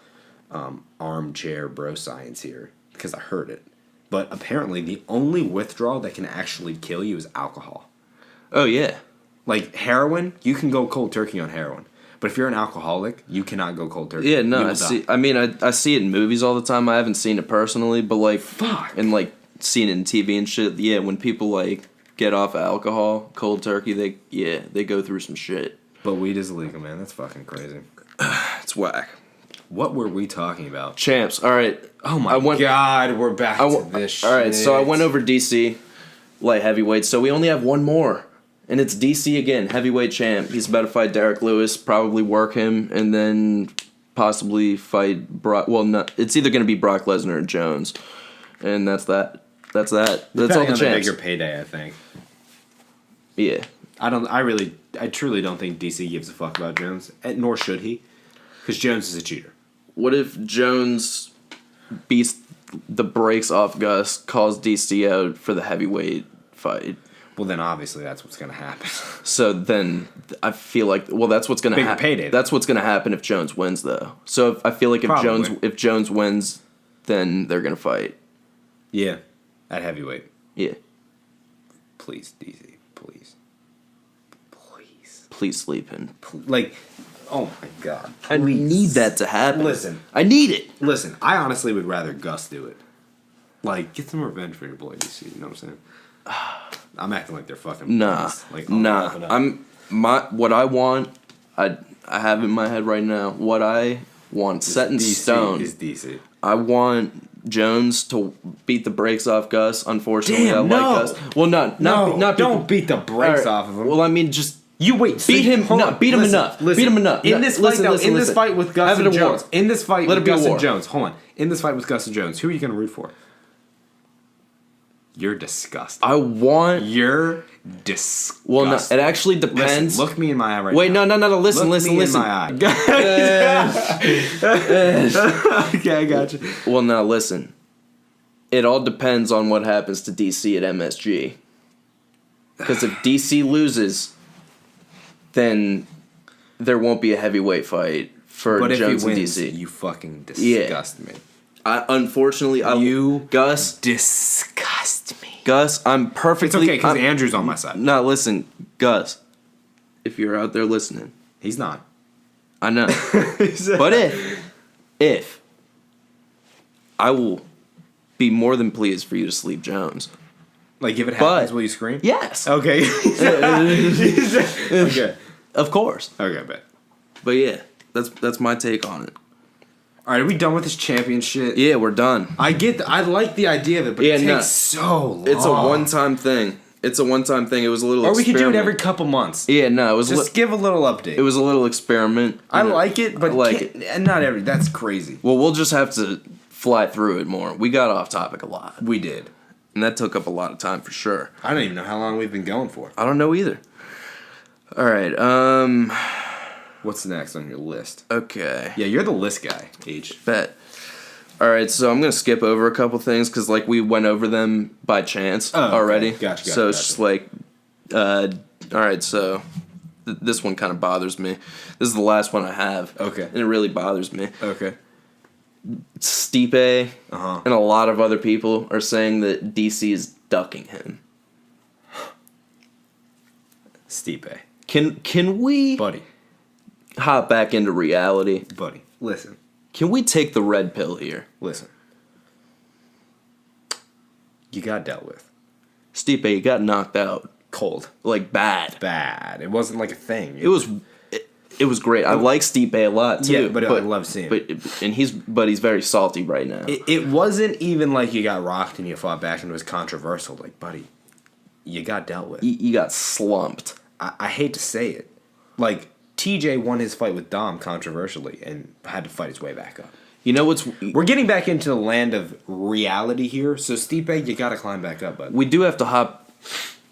armchair bro science here, because I heard it. But apparently, the only withdrawal that can actually kill you is alcohol. Oh, yeah. Like, heroin, you can go cold turkey on heroin. But if you're an alcoholic, you cannot go cold turkey. Yeah, no, You I will see. die. I mean, I see it in movies all the time. I haven't seen it personally, but, like... Fuck. And, like, seen it in TV and shit. Yeah, when people, like, get off alcohol, cold turkey, they go through some shit. But weed is illegal, man. That's fucking crazy. It's whack. What were we talking about? Champs. All right. Oh my god, we're back to this shit. All right, so I went over DC light heavyweight. So we only have one more, and it's DC again, heavyweight champ. He's about to fight Derek Lewis, probably work him, and then possibly fight Brock. Well, no, it's either going to be Brock Lesnar or Jones, and that's that. That's all the Depending on champs. the bigger payday, I think. Yeah. I truly don't think DC gives a fuck about Jones, and nor should he, because Jones is a cheater. What if Jones beats the brakes off Gus, calls DC out for the heavyweight fight? Well, then obviously that's what's gonna happen. So then I feel like that's what's gonna happen. Payday. That's what's gonna happen if Jones wins, though. So I feel like Probably. if Jones wins, then they're gonna fight. Yeah, at heavyweight. Yeah. Please, DC, please. Please sleep in. Like, oh my god. I need that to happen. Listen. I need it. Listen, I honestly would rather Gus do it. Like, get some revenge for your boy, DC, you know what I'm saying? I'm acting like they're fucking Nah. buddies. Like, What I want, I have in my head right now, what I want set in DC stone. is DC. I want Jones to beat the brakes off Gus. Unfortunately, Damn, I no. like Gus. Well, not don't beat the brakes off of him. Well, I mean, just You wait. beat him. Hold No, on. beat him Listen, enough. listen. Beat him enough. In this fight, Listen, though, listen, in this listen. fight with Gus Have it and a war. Jones. In this fight Let with it be a Gus and war. Jones. Hold on. In this fight with Gus and Jones, who are you gonna root for? You're disgusting. I want. You're disgusting. Well, no, it actually depends. Listen, look me in my eye right Wait, now. no. Listen, Look listen, me listen. in my eye. Okay, I got you. Well, now listen. It all depends on what happens to DC at MSG. Because if DC loses, then there won't be a heavyweight fight for But if Jones he and wins, DC. you fucking disgust me. Unfortunately, Gus, disgust me. Gus, I'm perfectly. It's okay because Andrew's on my side. No, listen, Gus. If you're out there listening, He's not. I know. But if I will be more than pleased for you to sleep Jones. Like, if it happens, But- will you scream? Yes. Okay. Okay. Of course. Okay, bet. But yeah, that's my take on it. All right, are we done with this champion shit? Yeah, we're done. I like the idea of it, but Yeah, it no. takes so long. It's a one-time thing. It was a little. Or we could do it experiment. every couple months. Yeah, no, it was. Just give a little update. It was a little experiment. I like it, but I like it. and not every. That's crazy. Well, we'll just have to fly through it more. We got off topic a lot, We did. and that took up a lot of time for sure. I don't even know how long we've been going for. I don't know either. All right. What's next on your list? Okay. Yeah, you're the list guy, H. Bet. All right, so I'm gonna skip over a couple things because like we went over them by chance Oh, okay. already. Gotcha, So it's gotcha. just like, all right. So this one kind of bothers me. This is the last one I have. Okay. And it really bothers me. Okay. Stipe Uh-huh. and a lot of other people are saying that DC is ducking him. Stipe. Can we Buddy. hop back into reality? Buddy. Listen. Can we take the red pill here? Listen. You got dealt with. Stipe, you got knocked out. Cold. Like bad. Bad. It wasn't like a thing. It was great. I like Stipe a lot too. Yeah, but I love seeing him. But he's very salty right now. It wasn't even like you got rocked and you fought back and it was controversial. Like, buddy, you got dealt with. You got slumped. I hate to say it. Like, TJ won his fight with Dom controversially and had to fight his way back up. You know what's We're getting back into the land of reality here, so Stipe, you gotta climb back up, bud. we do have to hop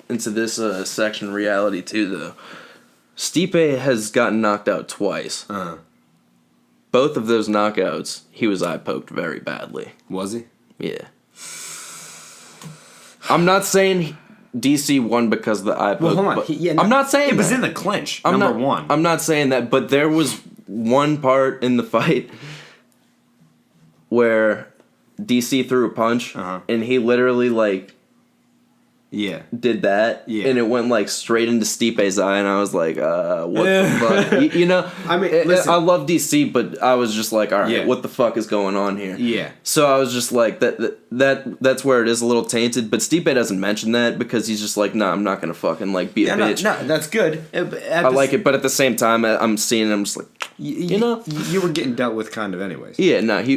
into this section of reality too, though. Stipe has gotten knocked out twice. Uh-huh. Both of those knockouts, he was eye poked very badly. Was he? Yeah. I'm not saying DC won because of the eye poke. Well, hold on. I'm not saying it was that. in the clinch. I'm number not, one. I'm not saying that, but there was one part in the fight where DC threw a punch, Uh-huh. and he literally like yeah. did that, Yeah. and it went like straight into Stipe's eye, and I was like, what the fuck? You know, I mean, listen. I love DC, but I was just like, all right, Yeah. what the fuck is going on here? Yeah. So I was just like, that's where it is a little tainted, but Stipe doesn't mention that because he's just like, nah, I'm not gonna fucking like be a Yeah, no, bitch. no, that's good. I like it, but at the same time, I'm seeing it, I'm just like, you know? You were getting dealt with kind of anyways. yeah, no, yeah.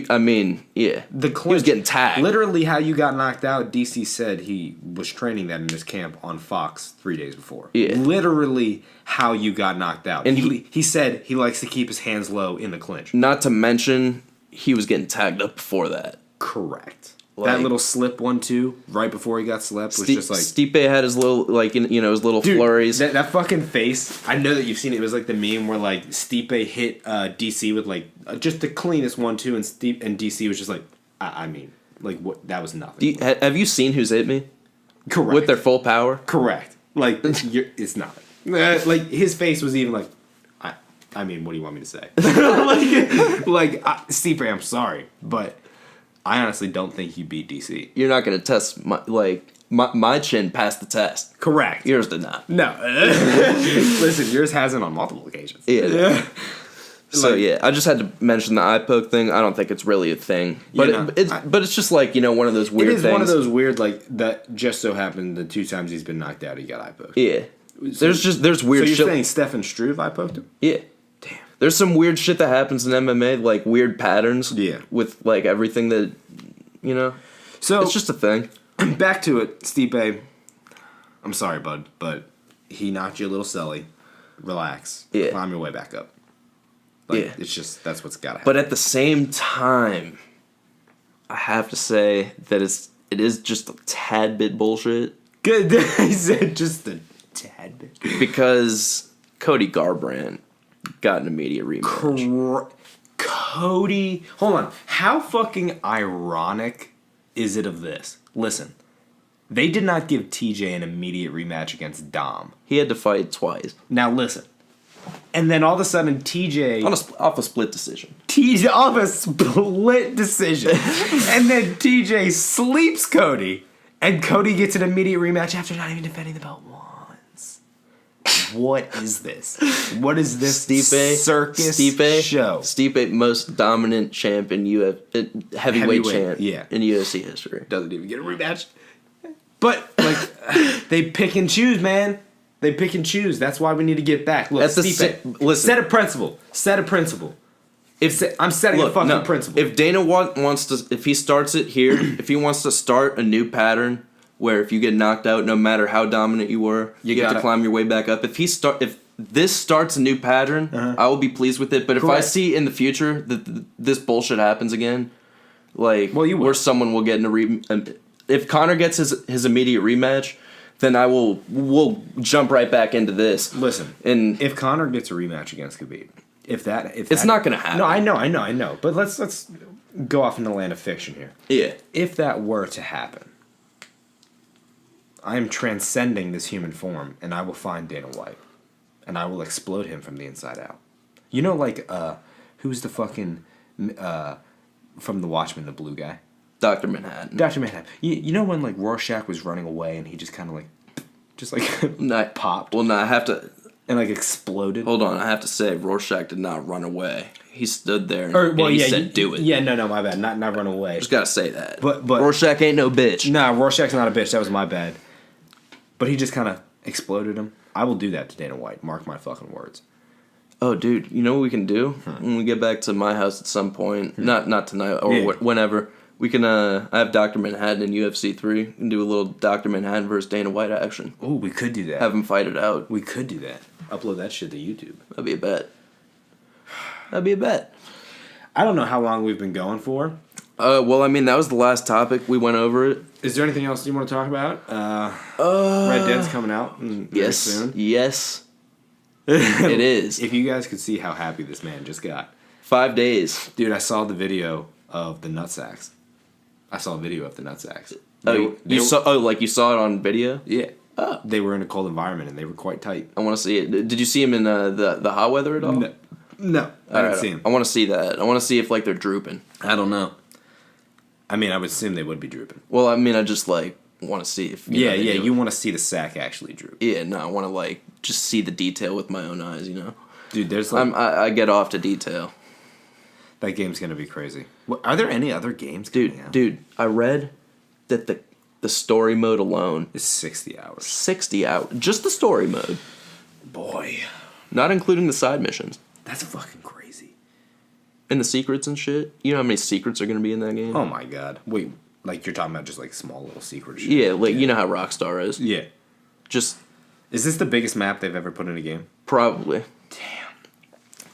The He was clinch, getting tagged. Literally, how you got knocked out, DC said he was training that in his camp on Fox 3 days before. Yeah. Literally, how you got knocked out. And he said he likes to keep his hands low in the clinch. Not to mention, he was getting tagged up before that. Correct. That little slip 1-2 right before he got slept was just like Stipe had his little his little dude, flurries. That fucking face. I know that you've seen it. It was like the meme where like Stipe hit DC with like just the cleanest 1-2, and DC was just like, I mean, like what? That was nothing. Have you seen Who's Hit Me? Correct. With their full power. Correct. Like it's not like his face was even like. I mean, what do you want me to say? Stipe, I'm sorry, but I honestly don't think you beat DC. You're not gonna test my chin passed the test. Correct. Yours did not. No. Listen, yours hasn't on multiple occasions. Yeah. So yeah, I just had to mention the eye poke thing. I don't think it's really a thing, but it's just like one of those weird things. It is one of those weird that just so happened the 2 times he's been knocked out he got eye poked. Yeah. There's weird shit. So you're saying Stefan Struve eye poked him? Yeah. Damn. There's some weird shit that happens in MMA, like weird patterns. Yeah. With like everything that So it's just a thing. Back to it, Stipe. I'm sorry, bud, but he knocked you a little silly. Relax. Yeah. Climb your way back up. It's just that's what's gotta happen. But at the same time, I have to say that it is just a tad bit bullshit. Good. He said just a tad bit. Because Cody Garbrandt got an immediate rematch. Cody, hold on. How fucking ironic is it of this? Listen, they did not give TJ an immediate rematch against Dom. He had to fight twice. Now listen. And then all of a sudden TJ... Off a split decision. TJ off a split decision. And then TJ sleeps Cody. And Cody gets an immediate rematch after not even defending the belt once. What is this? What is this circus show? Stipe, most dominant champ in heavyweight champ in UFC history. Doesn't even get a rematch. But, like, they pick and choose, man. They pick and choose. That's why we need to get back. Look, Stipe, listen. set a principle. Set a principle. I'm setting a fucking principle. If Dana wants to, if he starts it here, if he wants to start a new pattern where if you get knocked out, no matter how dominant you were, you have to climb your way back up. If this starts a new pattern, I will be pleased with it. But if I see in the future that this bullshit happens again, where someone will get in if Conor gets his immediate rematch, then we'll jump right back into this. Listen, and if Conor gets a rematch against Khabib, if it's not gonna happen. No, I know. But let's go off in the land of fiction here. Yeah. If that were to happen, I am transcending this human form, and I will find Dana White, and I will explode him from the inside out. You know, who's the fucking from The Watchmen, the blue guy? Dr. Manhattan. Dr. Manhattan. You know when Rorschach was running away and he just kind of popped? Well, no, I have to... And exploded? Hold on, I have to say, Rorschach did not run away. He stood there and he said, do it. Yeah, no, my bad. Not run away. Just gotta say that. But Rorschach ain't no bitch. Nah, Rorschach's not a bitch. That was my bad. But he just kind of exploded him. I will do that to Dana White. Mark my fucking words. Oh, dude, you know what we can do? When we get back to my house at some point, not tonight, or whenever... We can, I have Dr. Manhattan in UFC 3. We can do a little Dr. Manhattan versus Dana White action. Oh, we could do that. Have him fight it out. We could do that. Upload that shit to YouTube. That'd be a bet. I don't know how long we've been going for. Well, I mean, that was the last topic. We went over it. Is there anything else you want to talk about? Red Dead's coming out very soon. Yes. It is. If you guys could see how happy this man just got. 5 days. Dude, I saw the video of the nutsacks. I saw a video of the nutsacks. You saw it on video? Yeah. Oh. They were in a cold environment and they were quite tight. I want to see it. Did you see him in the hot weather at all? No. I didn't see him. I want to see that. I want to see if they're drooping. I don't know. I mean, I would assume they would be drooping. Well, I mean, I just want to see if you want to see the sack actually droop. Yeah, no, I want to just see the detail with my own eyes, Dude, there's I get off to detail. That game's gonna be crazy. Are there any other games coming out? Dude, I read that the story mode alone is 60 hours. 60 hours. Just the story mode. Boy. Not including the side missions. That's fucking crazy. And the secrets and shit. You know how many secrets are gonna be in that game? Oh my god. Wait, you're talking about just small little secret shit? Yeah, you know how Rockstar is. Yeah. Just... Is this the biggest map they've ever put in a game? Probably. Damn.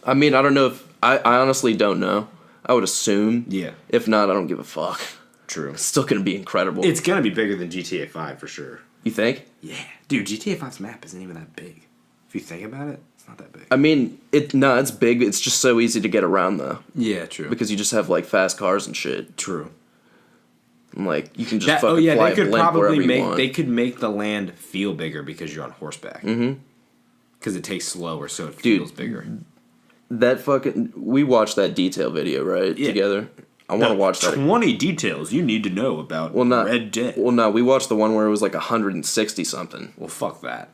I mean, I don't know if... I honestly don't know. I would assume. Yeah. If not, I don't give a fuck. True. It's still gonna be incredible. It's gonna be bigger than GTA 5 for sure. You think? Yeah, dude. GTA 5's map isn't even that big. If you think about it, it's not that big. I mean, it's big. It's just so easy to get around though, Yeah, true. because you just have like fast cars and shit. True. And, like you can just fucking they fly could a blimp wherever probably you want. they could make the land feel bigger because you're on horseback. Mm-hmm. Because it takes slower, so it feels bigger. That fucking we watched that detail video right Yeah. together. I want to watch that. 20 details you need to know about Red Dead. Well, no, we watched the one where it was like 160 something. Well, fuck that.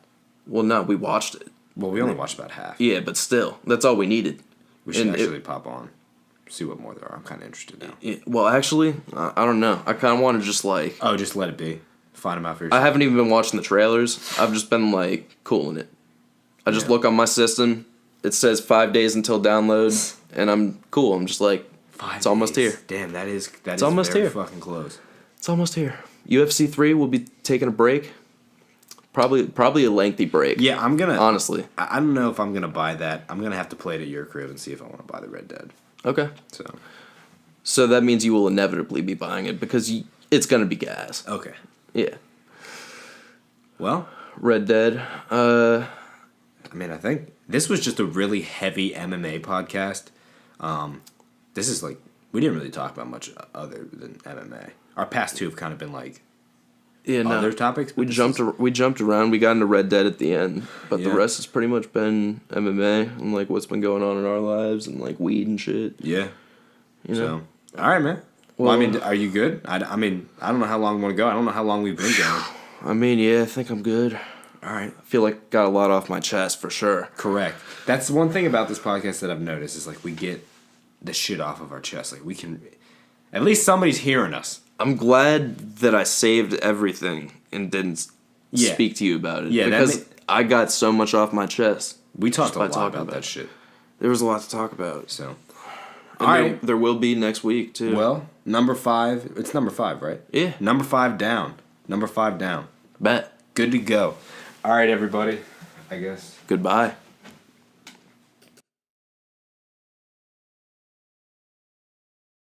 Well, no, we watched it. Well, we only watched about half. Yeah, but still, that's all we needed. We should And actually pop on, see what more there are. I'm kind of interested now. Well, actually, I don't know. I kind of want to just like. Oh, just let it be. Find them out for yourself. I haven't even been watching the trailers. I've just been like cooling it. I just look on my system. It says 5 days until download, and I'm cool. I'm just like, it's almost here. Damn, that is almost very here. fucking close. It's almost here. UFC 3 will be taking a break. Probably a lengthy break. Yeah, I'm gonna honestly. I don't know if I'm gonna buy that. I'm gonna have to play it at your crib and see if I want to buy the Red Dead. Okay. So that means you will inevitably be buying it because it's gonna be gas. Okay. Yeah. Well, Red Dead. I mean, I think this was just a really heavy MMA podcast. This is like we didn't really talk about much other than MMA. Our past two have kind of been like other topics. We jumped around. We got into Red Dead at the end, but the Yeah. rest has pretty much been MMA and like what's been going on in our lives and like weed and shit. Yeah. You know. So, all right, man. Well, I mean, are you good? I mean, I don't know how long we want to go. I don't know how long we've been going. I mean, yeah, I think I'm good. All right. I feel like got a lot off my chest for sure. Correct. That's one thing about this podcast that I've noticed is like we get the shit off of our chest. Like we can, at least somebody's hearing us. I'm glad that I saved everything and didn't speak to you about it. Yeah, because I got so much off my chest. We talked a by lot talking about that shit. There was a lot to talk about. So, And all right. there will be next week too. Well, number 5. It's number 5, right? Yeah. Number 5 down. Number 5 down. Bet. Good to go. All right, everybody. I guess. Goodbye.